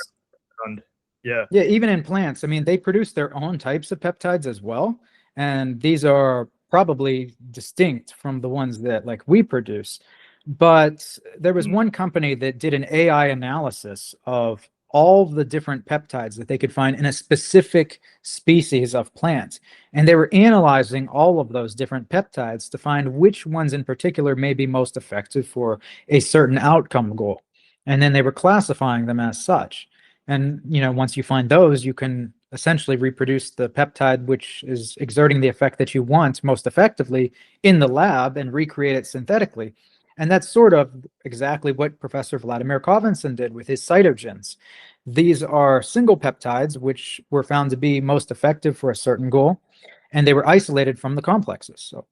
yeah, even in plants, I mean, they produce their own types of peptides as well, and these are probably distinct from the ones that like we produce. But there was one company that did an AI analysis of all the different peptides that they could find in a specific species of plant. And they were analyzing all of those different peptides to find which ones in particular may be most effective for a certain outcome goal. And then they were classifying them as such. And, you know, once you find those, you can essentially reproduce the peptide which is exerting the effect that you want most effectively in the lab and recreate it synthetically. And that's sort of exactly what Professor Vladimir Kovinson did with his cytogens. These are single peptides which were found to be most effective for a certain goal, and they were isolated from the complexes. So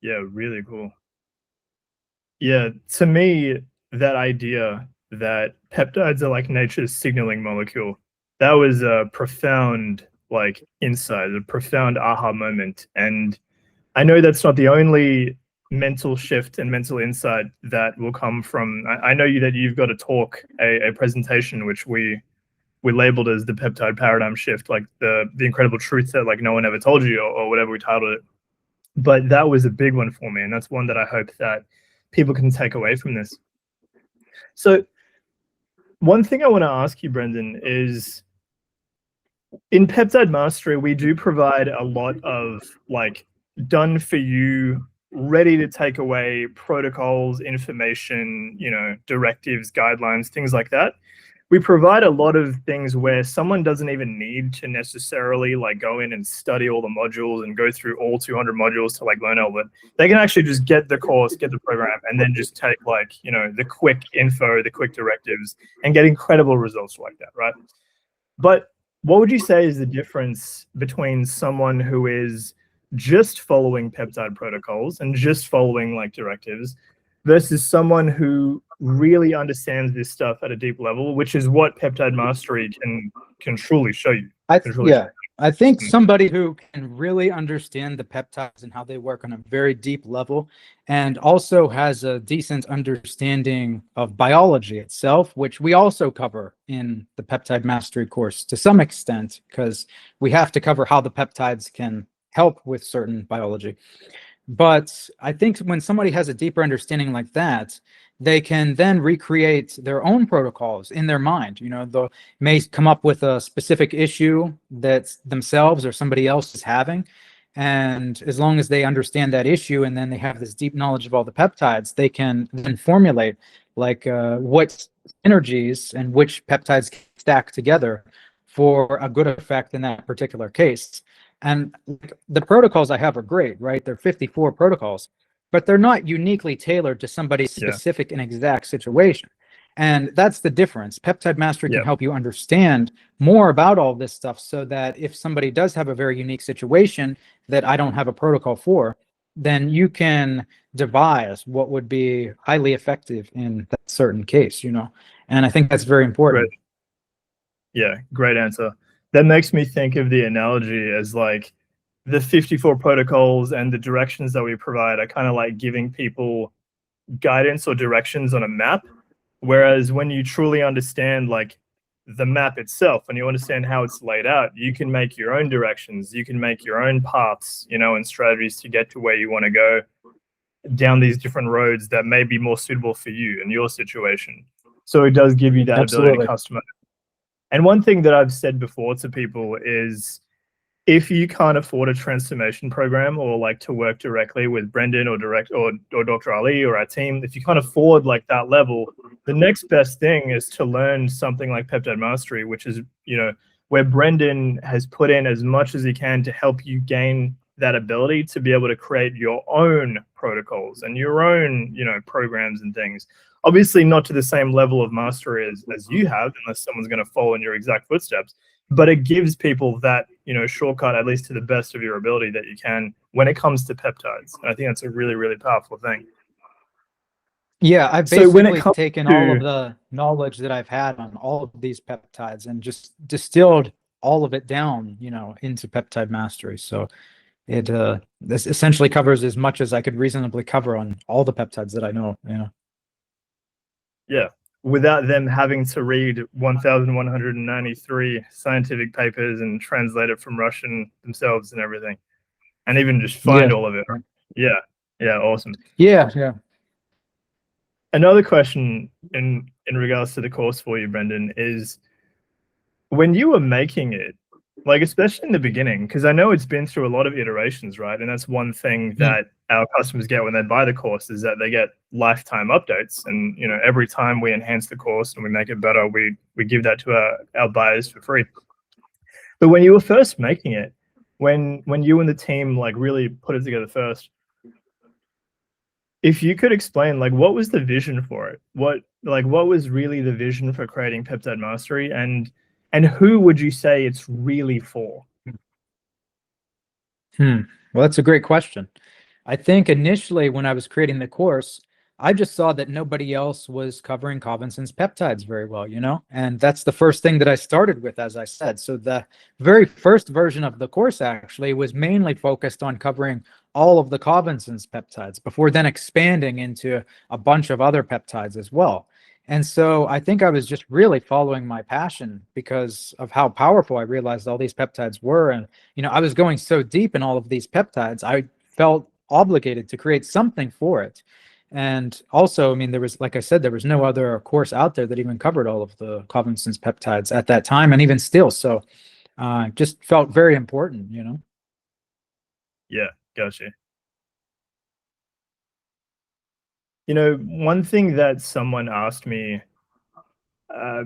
yeah, really cool. Yeah, to me, that idea that peptides are like nature's signaling molecule, that was a profound like insight, a profound aha moment. And I know that's not the only mental shift and mental insight that will come from, I know that you've got a talk, a presentation, which we labeled as the peptide paradigm shift, like the incredible truth that like no one ever told you, or whatever we titled it. But that was a big one for me, and that's one that I hope that people can take away from this. So one thing I want to ask you, Brenden, is In Peptide Mastery, we do provide a lot of like done for you, ready to take away protocols, information, you know, directives, guidelines, things like that. We provide a lot of things where someone doesn't even need to necessarily like go in and study all the modules and go through all 200 modules to like learn all of it. They can actually just get the course, get the program, and then just take like, you know, the quick info, the quick directives, and get incredible results like that, right? But what would you say is the difference between someone who is just following peptide protocols and just following like directives versus someone who really understands this stuff at a deep level, which is what Peptide Mastery can truly show you. I think somebody who can really understand the peptides and how they work on a very deep level, and also has a decent understanding of biology itself, which we also cover in the Peptide Mastery course to some extent, because we have to cover how the peptides can help with certain biology. But I think when somebody has a deeper understanding like that, they can then recreate their own protocols in their mind. You know, they may come up with a specific issue that themselves or somebody else is having. And as long as they understand that issue and then they have this deep knowledge of all the peptides, they can then formulate like what synergies and which peptides stack together for a good effect in that particular case. And the protocols I have are great, right? They're 54 protocols, but they're not uniquely tailored to somebody's specific and exact situation. And that's the difference. Peptide Mastery can help you understand more about all this stuff so that if somebody does have a very unique situation that I don't have a protocol for, then you can devise what would be highly effective in that certain case, you know? And I think that's very important. Great. Yeah, great answer. That makes me think of the analogy as like the 54 protocols and the directions that we provide are kind of like giving people guidance or directions on a map. Whereas when you truly understand like the map itself and you understand how it's laid out, you can make your own directions, you can make your own paths, you know, and strategies to get to where you want to go down these different roads that may be more suitable for you and your situation. So it does give you that ability to customize. And one thing that I've said before to people is if you can't afford a transformation program or like to work directly with Brenden or Dr. Ali or our team, if you can't afford like that level, the next best thing is to learn something like Peptide Mastery, which is, you know, where Brenden has put in as much as he can to help you gain that ability to be able to create your own protocols and your own, you know, programs and things. Obviously not to the same level of mastery as you have, unless someone's going to follow in your exact footsteps, but it gives people that, you know, shortcut, at least to the best of your ability that you can when it comes to peptides. And I think that's a really, really powerful thing. Yeah, I've basically taken all of the knowledge that I've had on all of these peptides and just distilled all of it down, you know, into Peptide Mastery. So it this essentially covers as much as I could reasonably cover on all the peptides that I know, you know. Yeah, without them having to read 1,193 scientific papers and translate it from Russian themselves and everything, and even just find all of it. Yeah, awesome. Yeah. Another question in regards to the course for you, Brenden, is when you were making it, like especially in the beginning, because I know it's been through a lot of iterations, right? And that's one thing that our customers get when they buy the course is that they get lifetime updates. And, you know, every time we enhance the course and we make it better, we give that to our buyers for free. But when you were first making it, when you and the team like really put it together first, if you could explain, like, what was the vision for it? What was really the vision for creating Peptide Mastery, and who would you say it's really for? Well, that's a great question. I think initially when I was creating the course, I just saw that nobody else was covering Covinson's peptides very well, you know, and that's the first thing that I started with, as I said. So the very first version of the course actually was mainly focused on covering all of the Covinson's peptides before then expanding into a bunch of other peptides as well. And so I think I was just really following my passion because of how powerful I realized all these peptides were. And, you know, I was going so deep in all of these peptides, I felt obligated to create something for it. And also, I mean, there was, like I said, there was no other course out there that even covered all of the Covinson's peptides at that time, and even still. So Just felt very important, you know? Yeah, gotcha. You know, one thing that someone asked me, uh,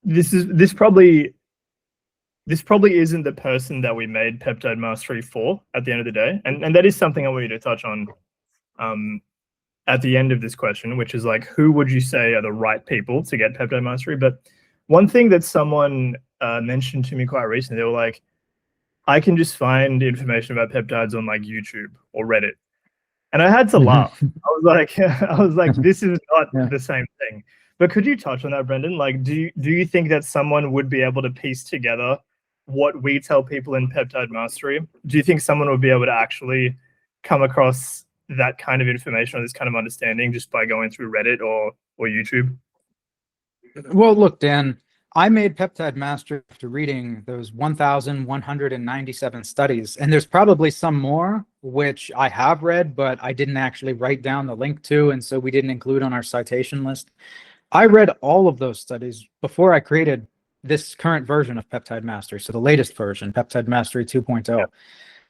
this probably isn't the person that we made Peptide Mastery for at the end of the day, and that is something I want you to touch on at the end of this question, which is like, who would you say are the right people to get Peptide Mastery? But one thing that someone mentioned to me quite recently, they were like, I can just find information about peptides on like YouTube or Reddit. And I had to laugh. I was like, this is not Yeah. the same thing. But could you touch on that, Brenden? Like, do you think that someone would be able to piece together what we tell people in Peptide Mastery? Do you think someone would be able to actually come across that kind of information or this kind of understanding just by going through Reddit or YouTube? Well, look, Dan, I made Peptide Mastery after reading those 1,197 studies, and there's probably some more which I have read, but I didn't actually write down the link to, and so we didn't include on our citation list. I read all of those studies before I created this current version of Peptide Mastery, so the latest version, Peptide Mastery 2.0. Yeah.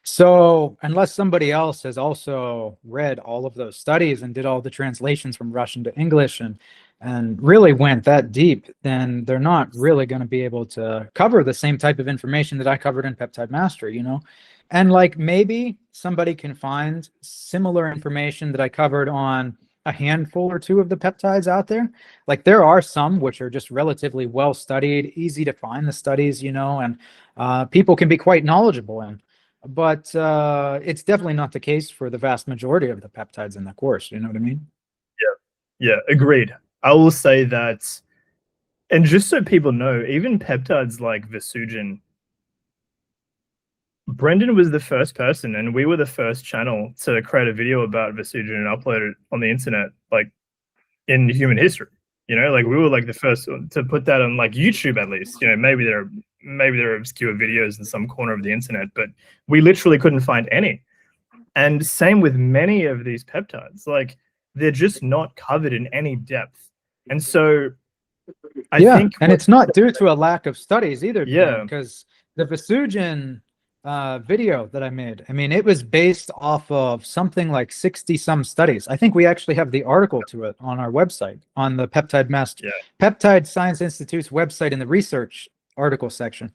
So unless somebody else has also read all of those studies and did all the translations from Russian to English and really went that deep, then they're not really going to be able to cover the same type of information that I covered in Peptide Mastery, you know? And like maybe somebody can find similar information that I covered on a handful or two of the peptides out there. Like there are some which are just relatively well studied, easy to find the studies, you know, and people can be quite knowledgeable in. But it's definitely not the case for the vast majority of the peptides in the course. You know what I mean? Yeah, agreed. I will say that, and just so people know, even peptides like Visugen, Brenden was the first person, and we were the first channel to create a video about Visugen and upload it on the internet, like in human history. You know, like we were like the first to put that on like YouTube at least. You know, maybe there are obscure videos in some corner of the internet, but we literally couldn't find any. And same with many of these peptides, like they're just not covered in any depth. And so I think, and it's not due to a lack of studies either. Yeah. Because the Visugen video that I made, I mean, it was based off of something like 60 some studies. I think we actually have the article to it on our website, on the Peptide Science Institute's website in the research article section.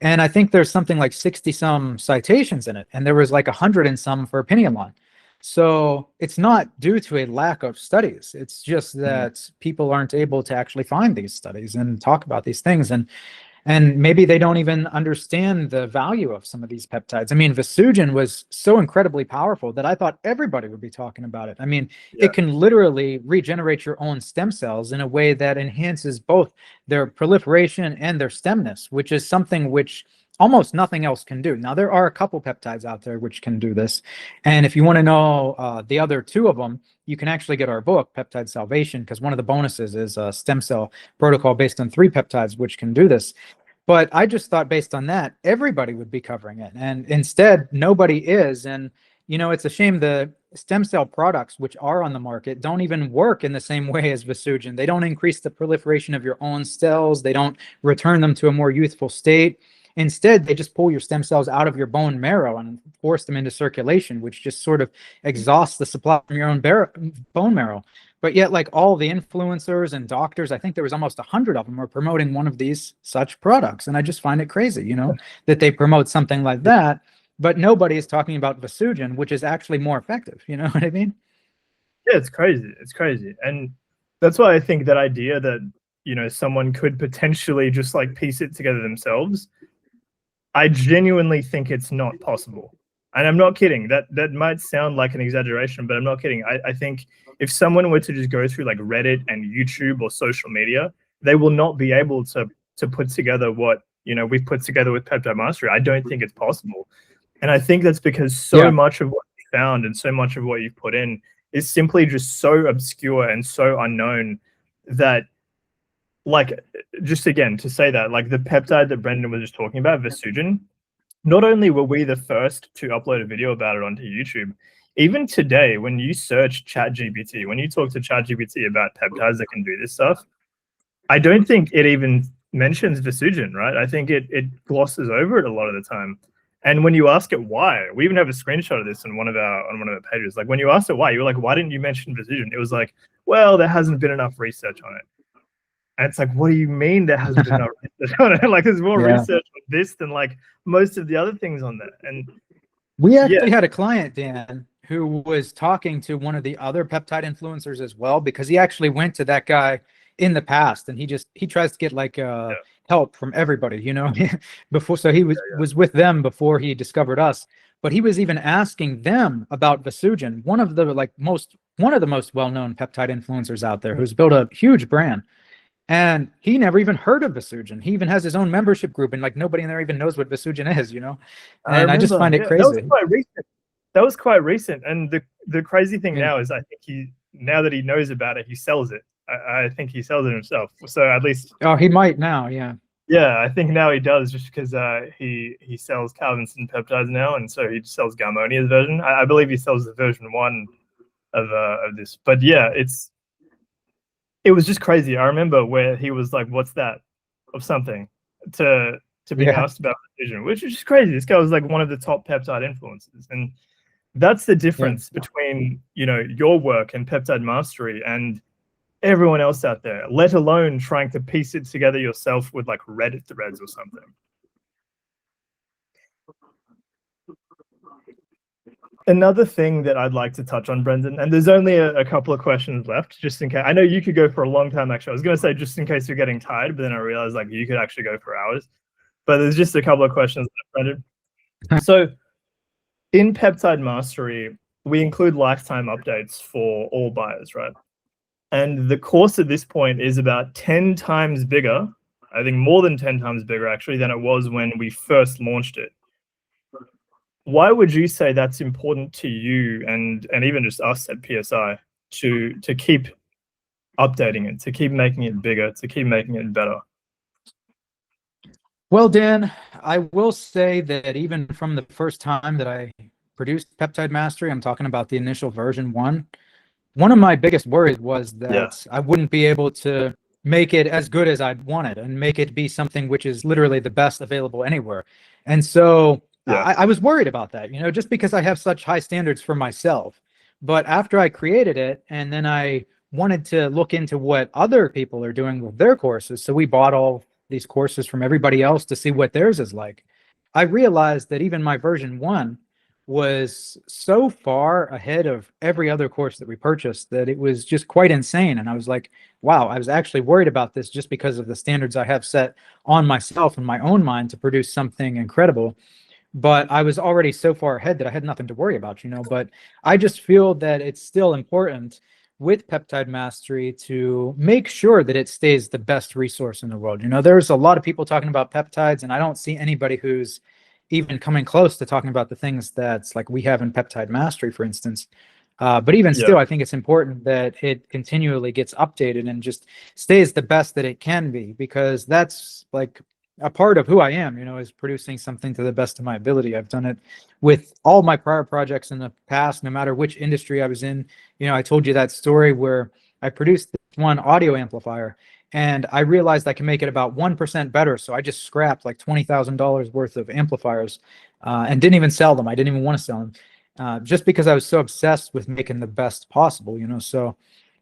And I think there's something like 60 some citations in it, and there was like 100 and some for opinion line. So it's not due to a lack of studies. It's just that people aren't able to actually find these studies and talk about these things. And maybe they don't even understand the value of some of these peptides. I mean, Visugen was so incredibly powerful that I thought everybody would be talking about it. I mean, it can literally regenerate your own stem cells in a way that enhances both their proliferation and their stemness, which is something which almost nothing else can do. Now, there are a couple peptides out there which can do this. And if you want to know the other two of them, you can actually get our book, Peptide Salvation, because one of the bonuses is a stem cell protocol based on 3 peptides, which can do this. But I just thought based on that, everybody would be covering it. And instead, nobody is. And, you know, it's a shame the stem cell products, which are on the market, don't even work in the same way as Visugen. They don't increase the proliferation of your own cells. They don't return them to a more youthful state. Instead, they just pull your stem cells out of your bone marrow and force them into circulation, which just sort of exhausts the supply from your own bone marrow. But yet, like all the influencers and doctors, I think there was almost 100 of them are promoting one of these such products. And I just find it crazy, you know, that they promote something like that, but nobody is talking about Visugen, which is actually more effective. You know what I mean? Yeah, it's crazy. It's crazy. And that's why I think that idea that, you know, someone could potentially just like piece it together themselves, I genuinely think it's not possible. And I'm not kidding. That might sound like an exaggeration, but I'm not kidding. I think if someone were to just go through like Reddit and YouTube or social media, they will not be able to put together what, you know, we've put together with Peptide Mastery. I don't think it's possible. And I think that's because so much of what you found and so much of what you've put in is simply just so obscure and so unknown that, like, just again, to say that, like the peptide that Brenden was just talking about, Visugen, not only were we the first to upload a video about it onto YouTube, even today, when you search ChatGPT, when you talk to ChatGPT about peptides that can do this stuff, I don't think it even mentions Visugen, right? I think it glosses over it a lot of the time. And when you ask it why, we even have a screenshot of this on one of our pages. Like when you asked it why, you were like, why didn't you mention Visugen? It was like, well, there hasn't been enough research on it. And it's like, what do you mean there hasn't been enough research on it? Like there's more research on this than like most of the other things on there. And we actually had a client, Dan, who was talking to one of the other peptide influencers as well, because he actually went to that guy in the past, and he tries to get like help from everybody, you know, before. So he was with them before he discovered us, but he was even asking them about Visugen, one of the most well-known peptide influencers out there, who's built a huge brand. And he never even heard of Visugen. He even has his own membership group, and like nobody in there even knows what Visugen is, you know. And I just find it crazy. That was quite recent. And the crazy thing now is, I think now that he knows about it, he sells it. I think he sells it himself. So at least. Oh, he might now, yeah. Yeah, I think now he does, just because he sells Calvin's and peptides now, and so he sells Galmonia's version. I believe he sells the version 1 of this. But yeah, it was just crazy. I remember where he was like, "What's that?" of something to being asked about Visugen, which is just crazy. This guy was like one of the top peptide influencers, and that's the difference between your work and peptide mastery and everyone else out there. Let alone trying to piece it together yourself with like Reddit threads or something. Another thing that I'd like to touch on, Brenden, and there's only a couple of questions left, just in case. I know you could go for a long time, actually. I was going to say just in case you're getting tired, but then I realized like you could actually go for hours. But there's just a couple of questions left, Brenden. So in Peptide Mastery, we include lifetime updates for all buyers, right? And the course at this point is about 10 times bigger, I think more than 10 times bigger, actually, than it was when we first launched it. Why would you say that's important to you and even just us at PSI to keep updating it, to keep making it bigger, to keep making it better? Well, Dan, I will say that even from the first time that I produced Peptide Mastery, I'm talking about the initial version 1, one of my biggest worries was that I wouldn't be able to make it as good as I'd wanted and make it be something which is literally the best available anywhere. And so I was worried about that, just because I have such high standards for myself. But after I created it, and then I wanted to look into what other people are doing with their courses, so we bought all these courses from everybody else to see what theirs is like, I realized that even my version 1 was so far ahead of every other course that we purchased that it was just quite insane. And I was like, wow, I was actually worried about this just because of the standards I have set on myself in my own mind to produce something incredible. But I was already so far ahead that I had nothing to worry about, But I just feel that it's still important with Peptide Mastery to make sure that it stays the best resource in the world. There's a lot of people talking about peptides, and I don't see anybody who's even coming close to talking about the things that's like we have in Peptide Mastery, for instance. But even still, I think it's important that it continually gets updated and just stays the best that it can be, because that's like a part of who I am, is producing something to the best of my ability. I've done it with all my prior projects in the past, no matter which industry I was in. I told you that story where I produced one audio amplifier, and I realized I can make it about 1% better. So I just scrapped like $20,000 worth of amplifiers and didn't even sell them. I didn't even want to sell them just because I was so obsessed with making the best possible, So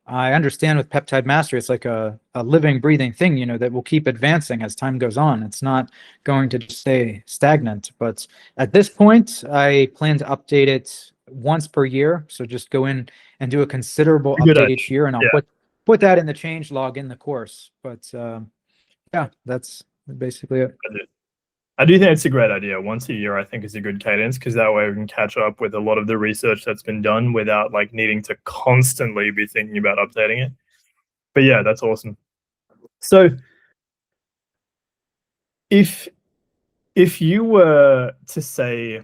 I understand with Peptide Mastery, it's like a living, breathing thing, that will keep advancing as time goes on. It's not going to just stay stagnant. But at this point, I plan to update it once per year. So just go in and do a considerable update each year, and I'll put that in the change log in the course. But yeah, that's basically it. I do think it's a great idea. Once a year, I think, is a good cadence, because that way we can catch up with a lot of the research that's been done without like needing to constantly be thinking about updating it. But yeah, that's awesome. So if you were to say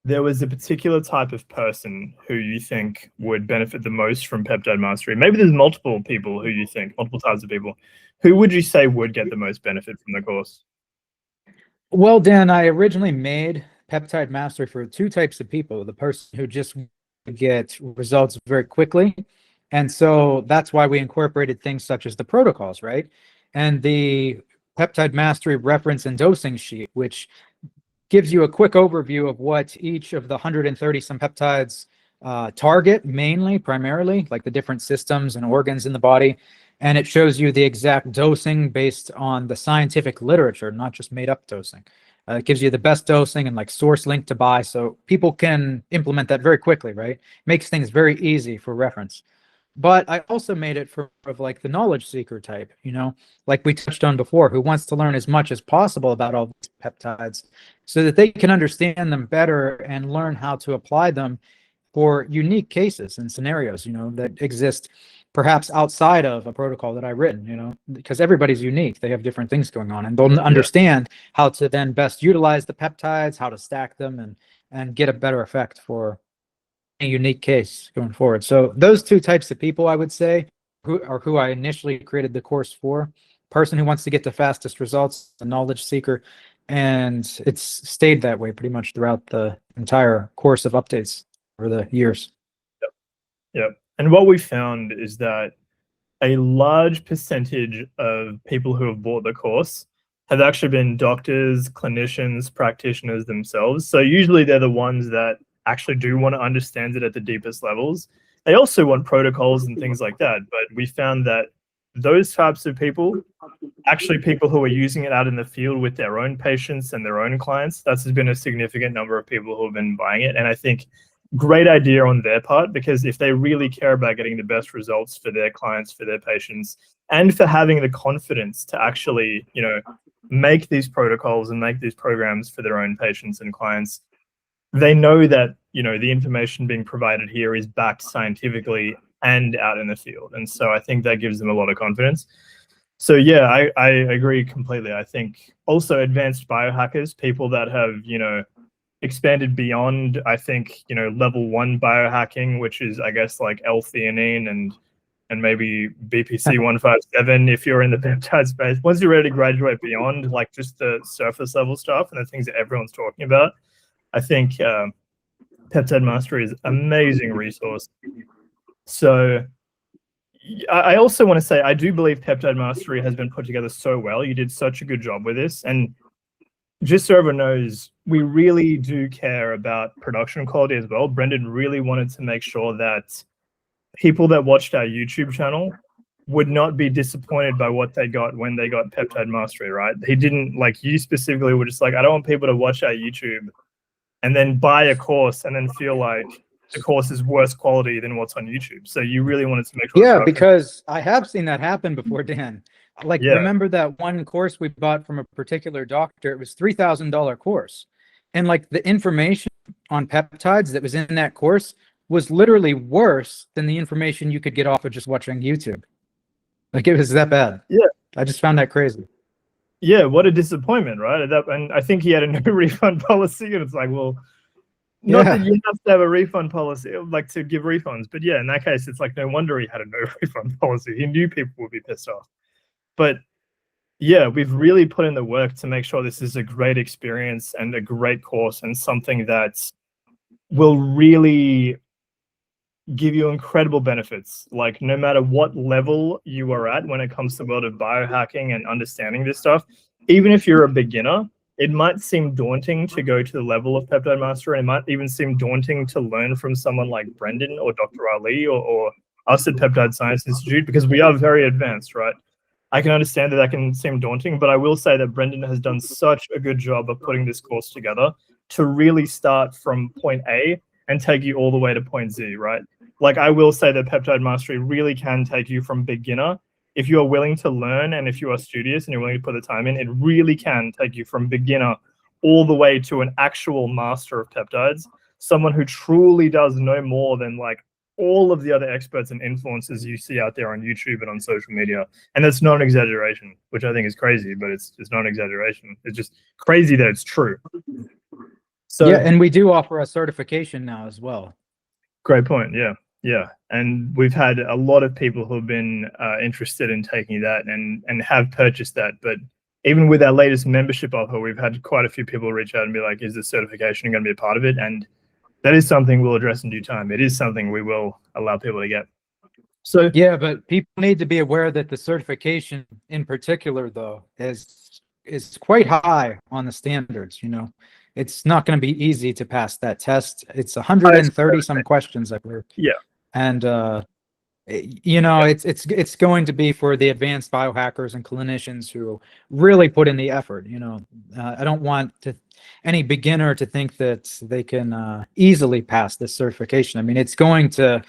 there was a particular type of person who you think would benefit the most from Peptide Mastery, maybe there's multiple people who you think, multiple types of people, who would you say would get the most benefit from the course? Well, Dan, I originally made Peptide Mastery for 2 types of people: the person who just get results very quickly. And so that's why we incorporated things such as the protocols, right? And the Peptide Mastery Reference and Dosing Sheet, which gives you a quick overview of what each of the 130 some peptides target, primarily, like the different systems and organs in the body. And it shows you the exact dosing based on the scientific literature, not just made up dosing. It gives you the best dosing and like source link to buy, so people can implement that very quickly, right? Makes things very easy for reference. But I also made it for like the knowledge seeker type, like we touched on before, who wants to learn as much as possible about all these peptides so that they can understand them better and learn how to apply them for unique cases and scenarios, that exist perhaps outside of a protocol that I've written, because everybody's unique. They have different things going on, and they'll understand how to then best utilize the peptides, how to stack them, and get a better effect for a unique case going forward. So those two types of people, I would say, who I initially created the course for: person who wants to get the fastest results, the knowledge seeker, and it's stayed that way pretty much throughout the entire course of updates over the years. Yep. And what we found is that a large percentage of people who have bought the course have actually been doctors, clinicians, practitioners themselves. So usually they're the ones that actually do want to understand it at the deepest levels. They also want protocols and things like that. But we found that those types of people, actually people who are using it out in the field with their own patients and their own clients, that's been a significant number of people who have been buying it. And I think great idea on their part, because if they really care about getting the best results for their clients, for their patients, and for having the confidence to actually, make these protocols and make these programs for their own patients and clients, they know that, the information being provided here is backed scientifically and out in the field. And so I think that gives them a lot of confidence. So yeah, I agree completely. I think also advanced biohackers, people that have, expanded beyond, I think, level 1 biohacking, which is, I guess, like L-theanine and maybe BPC 157 if you're in the peptide space. Once you're ready to graduate beyond like just the surface level stuff and the things that everyone's talking about, I think Peptide Mastery is an amazing resource. So I also want to say, I do believe Peptide Mastery has been put together so well. You did such a good job with this. And just so everyone knows, we really do care about production quality as well. Brenden really wanted to make sure that people that watched our YouTube channel would not be disappointed by what they got when they got Peptide Mastery, right? He didn't, like you specifically were just like, I don't want people to watch our YouTube and then buy a course and then feel like the course is worse quality than what's on YouTube. So you really wanted to make sure. Yeah, because I have seen that happen before, Dan. Like, remember that one course we bought from a particular doctor? It was $3,000 course. And like the information on peptides that was in that course was literally worse than the information you could get off of just watching YouTube. Like, it was that bad. Yeah. I just found that crazy. Yeah, what a disappointment, right? And I think he had a no refund policy, and it's like, well, not that you have to have a refund policy, like to give refunds, but yeah, in that case, it's like no wonder he had a no refund policy. He knew people would be pissed off. But yeah, we've really put in the work to make sure this is a great experience and a great course and something that will really give you incredible benefits. Like, no matter what level you are at when it comes to the world of biohacking and understanding this stuff, even if you're a beginner, it might seem daunting to go to the level of Peptide Master, and it might even seem daunting to learn from someone like Brenden or Dr. Ali or us at Peptide Science Institute, because we are very advanced, right? I can understand that can seem daunting, but I will say that Brenden has done such a good job of putting this course together to really start from point A and take you all the way to point Z, right? Like, I will say that Peptide Mastery really can take you from beginner. If you are willing to learn and if you are studious and you're willing to put the time in, it really can take you from beginner all the way to an actual master of peptides, someone who truly does know more than like all of the other experts and influencers you see out there on YouTube and on social media. And that's not an exaggeration, which I think is crazy, but it's not an exaggeration. It's just crazy that it's true. So yeah, and we do offer a certification now as well. Great point. Yeah. And we've had a lot of people who've been interested in taking that and have purchased that. But even with our latest membership offer, we've had quite a few people reach out and be like, is the certification going to be a part of it? And that is something we'll address in due time. It is something we will allow people to get. So yeah, but people need to be aware that the certification in particular, though, is is quite high on the standards. It's not going to be easy to pass that test. It's 130 some questions, I believe. Yeah. And it's going to be for the advanced biohackers and clinicians who really put in the effort. I don't want any beginner to think that they can easily pass this certification. I mean, it's going to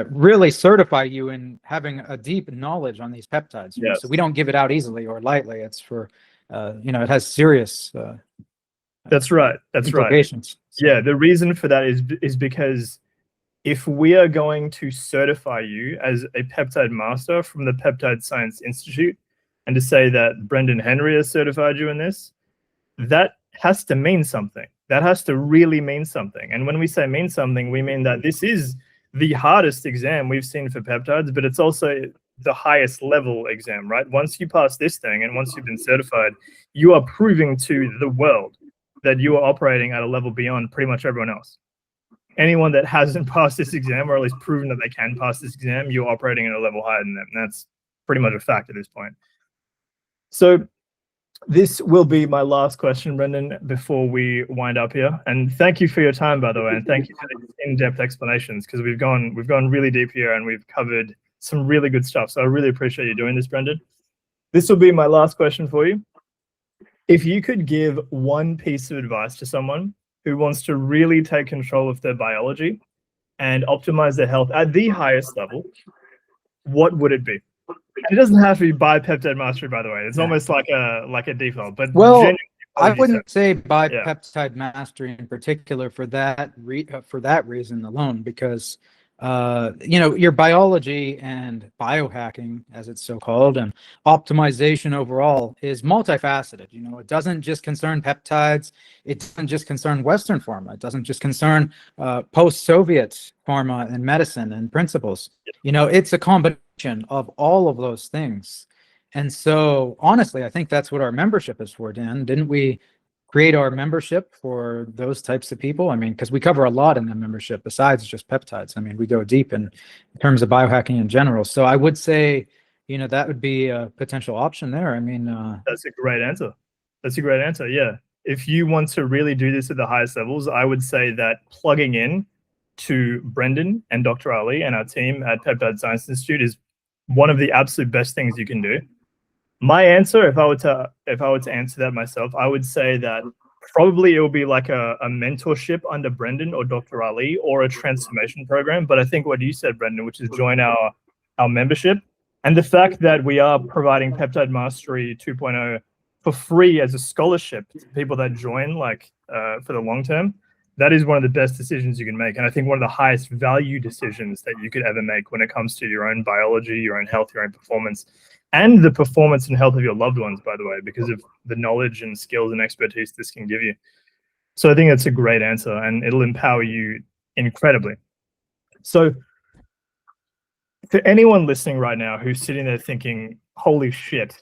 really certify you in having a deep knowledge on these peptides. Yes. So we don't give it out easily or lightly. It's for, it has serious That's right. That's implications. Right. Yeah, the reason for that is because if we are going to certify you as a peptide master from the Peptide Science Institute, and to say that Brenden Henry has certified you in this, that has to mean something. That has to really mean something. And when we say mean something, we mean that this is the hardest exam we've seen for peptides, but it's also the highest level exam, right? Once you pass this thing and once you've been certified, you are proving to the world that you are operating at a level beyond pretty much everyone else. Anyone that hasn't passed this exam, or at least proven that they can pass this exam, you're operating at a level higher than them. That's pretty much a fact at this point. So this will be my last question, Brenden, before we wind up here. And thank you for your time, by the way, and thank you for the in-depth explanations, because we've gone really deep here and we've covered some really good stuff. So I really appreciate you doing this, Brenden. This will be my last question for you. If you could give one piece of advice to someone who wants to really take control of their biology and optimize their health at the highest level, what would it be? It doesn't have to be by Peptide Mastery, by the way. It's almost like a default. But well, I wouldn't say by Peptide Mastery in particular for that reason alone, because your biology and biohacking, as it's so called, and optimization overall is multifaceted. It doesn't just concern peptides. It doesn't just concern Western pharma. It doesn't just concern post-Soviet pharma and medicine and principles. It's a combination of all of those things. And so, honestly, I think that's what our membership is for, Dan. Didn't we create our membership for those types of people? I mean, because we cover a lot in the membership besides just peptides. I mean, we go deep in terms of biohacking in general. So I would say, that would be a potential option there. I mean, that's a great answer. That's a great answer. Yeah. If you want to really do this at the highest levels, I would say that plugging in to Brenden and Dr. Ali and our team at Peptide Science Institute is one of the absolute best things you can do. My answer, if I were to answer that myself, I would say that probably it will be like a mentorship under Brenden or Dr. Ali, or a transformation program. But I think what you said, Brenden, which is join our membership, and the fact that we are providing Peptide Mastery 2.0 for free as a scholarship to people that join, for the long term, that is one of the best decisions you can make. And I think one of the highest value decisions that you could ever make when it comes to your own biology, your own health, your own performance, and the performance and health of your loved ones, by the way, because of the knowledge and skills and expertise this can give you. So I think that's a great answer, and it'll empower you incredibly. So for anyone listening right now who's sitting there thinking, holy shit,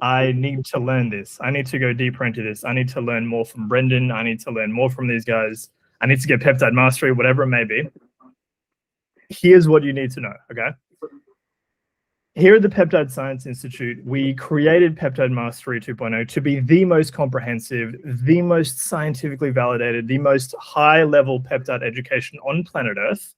I need to learn this. I need to go deeper into this. I need to learn more from Brenden. I need to learn more from these guys. I need to get Peptide Mastery, whatever it may be. Here's what you need to know, okay? Here at the Peptide Science Institute, we created Peptide Mastery 2.0 to be the most comprehensive, the most scientifically validated, the most high-level peptide education on planet Earth.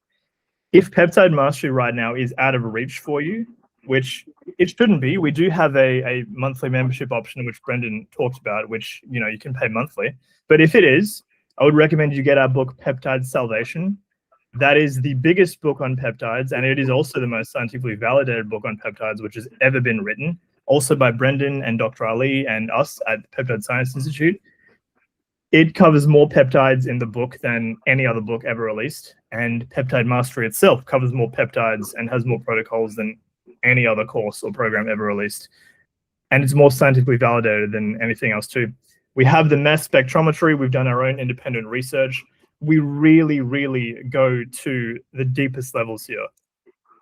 If Peptide Mastery right now is out of reach for you, which it shouldn't be, we do have a monthly membership option, which Brenden talked about, which you can pay monthly. But if it is, I would recommend you get our book, Peptide Salvation. That is the biggest book on peptides, and it is also the most scientifically validated book on peptides which has ever been written, also by Brenden and Dr. Ali and us at the Peptide Science Institute. It covers more peptides in the book than any other book ever released, and Peptide Mastery itself covers more peptides and has more protocols than any other course or program ever released. And it's more scientifically validated than anything else too. We have the mass spectrometry. We've done our own independent research. We really, really go to the deepest levels here.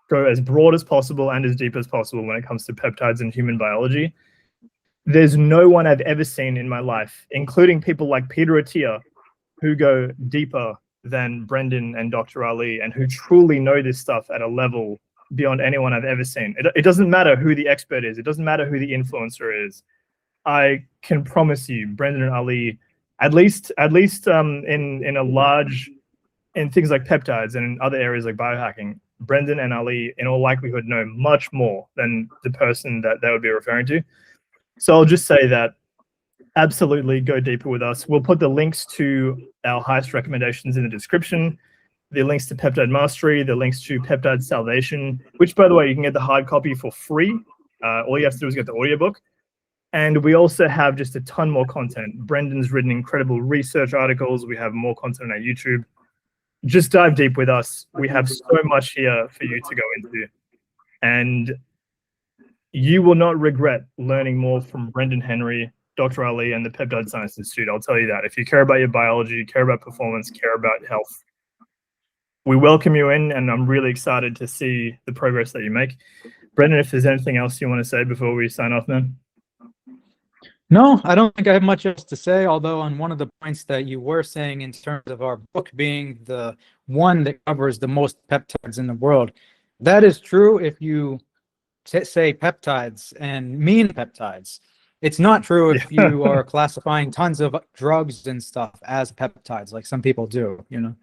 Go as broad as possible and as deep as possible when it comes to peptides and human biology. There's no one I've ever seen in my life, including people like Peter Attia, who go deeper than Brenden and Dr. Ali, and who truly know this stuff at a level beyond anyone I've ever seen. It doesn't matter who the expert is. It doesn't matter who the influencer is. I can promise you, Brenden and Ali, at least in a large, in things like peptides and in other areas like biohacking, Brenden and Ali, in all likelihood, know much more than the person that they would be referring to. So I'll just say that absolutely go deeper with us. We'll put the links to our highest recommendations in the description, the links to Peptide Mastery, the links to Peptide Salvation, which, by the way, you can get the hard copy for free. All you have to do is get the audiobook. And we also have just a ton more content. Brendan's written incredible research articles. We have more content on our YouTube. Just dive deep with us. We have so much here for you to go into. And you will not regret learning more from Brenden Henry, Dr. Ali, and the Peptide Science Institute. I'll tell you that. If you care about your biology, care about performance, care about health, we welcome you in, and I'm really excited to see the progress that you make. Brenden, if there's anything else you want to say before we sign off, man? No, I don't think I have much else to say, although on one of the points that you were saying in terms of our book being the one that covers the most peptides in the world, that is true if you say peptides and mean peptides. It's not true if you are classifying tons of drugs and stuff as peptides, like some people do, you know?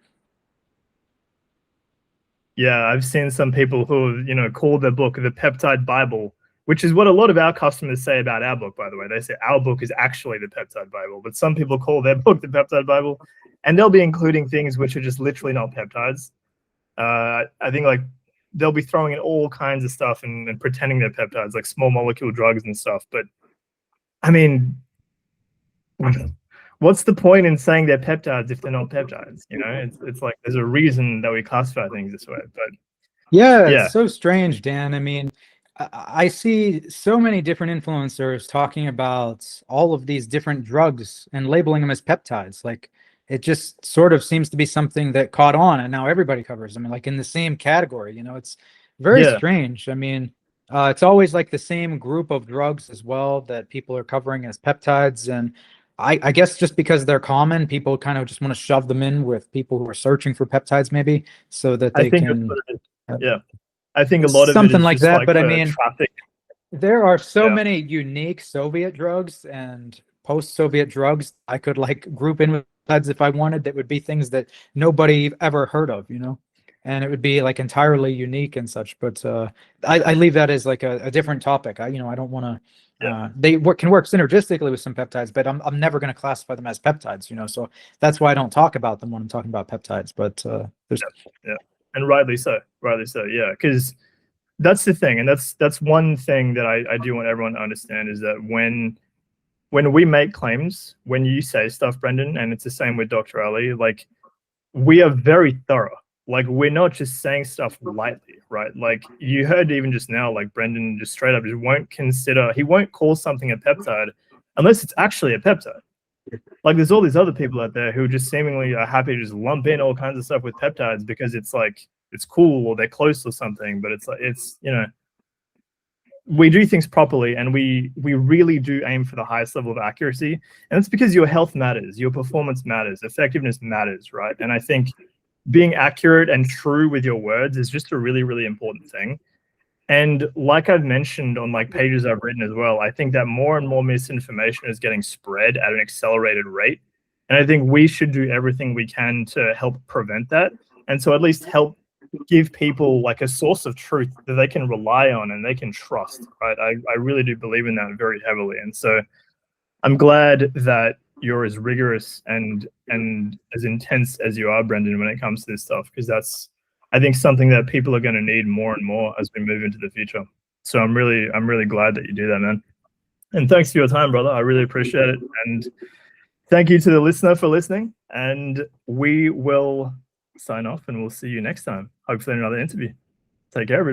Yeah, I've seen some people who, you know, call their book the Peptide Bible, which is what a lot of our customers say about our book, by the way. They say our book is actually the Peptide Bible, but some people call their book the Peptide Bible, and they'll be including things which are just literally not peptides. I think like they'll be throwing in all kinds of stuff and pretending they're peptides, like small molecule drugs and stuff. But I mean, what's the point in saying they're peptides if they're not peptides? You know, it's like there's a reason that we classify things this way. But yeah, it's so strange, Dan. I mean, I see so many different influencers talking about all of these different drugs and labeling them as peptides. Like, it just sort of seems to be something that caught on, and now everybody covers them, like in the same category. You know, it's very strange. I mean, it's always like the same group of drugs as well that people are covering as peptides, and I guess just because they're common, people kind of just want to shove them in with people who are searching for peptides, maybe, so that they can. Yeah. I think a lot of something it is like just that, like but I mean, traffic. there are so many unique Soviet drugs and post-Soviet drugs I could like group in with peptides if I wanted. That would be things that nobody ever heard of, you know, and it would be like entirely unique and such. But I leave that as like a different topic. I don't want to. They can work synergistically with some peptides, but I'm never going to classify them as peptides, you know. So that's why I don't talk about them when I'm talking about peptides. But there's and rightly so, yeah, because that's the thing, and that's one thing that I do want everyone to understand is that when we make claims, when you say stuff, Brenden, and it's the same with Dr. Ali, like we are very thorough. Like we're not just saying stuff lightly, right? Like you heard even just now, like Brenden just straight up just he won't call something a peptide unless it's actually a peptide. Like there's all these other people out there who just seemingly are happy to just lump in all kinds of stuff with peptides because it's like it's cool or they're close or something. But it's like you know, we do things properly, and we really do aim for the highest level of accuracy, and it's because your health matters, your performance matters, effectiveness matters, right? And I think being accurate and true with your words is just a really, really important thing. And like I've mentioned on like pages I've written as well, I think that more and more misinformation is getting spread at an accelerated rate. And I think we should do everything we can to help prevent that. And so at least help give people like a source of truth that they can rely on and they can trust, right? I really do believe in that very heavily. And so I'm glad that you're as rigorous and as intense as you are, Brenden, when it comes to this stuff, because that's, I think, something that people are going to need more and more as we move into the future. So I'm really glad that you do that, man. And thanks for your time, brother. I really appreciate it. And thank you to the listener for listening. And we will sign off and we'll see you next time, hopefully in another interview. Take care, everybody.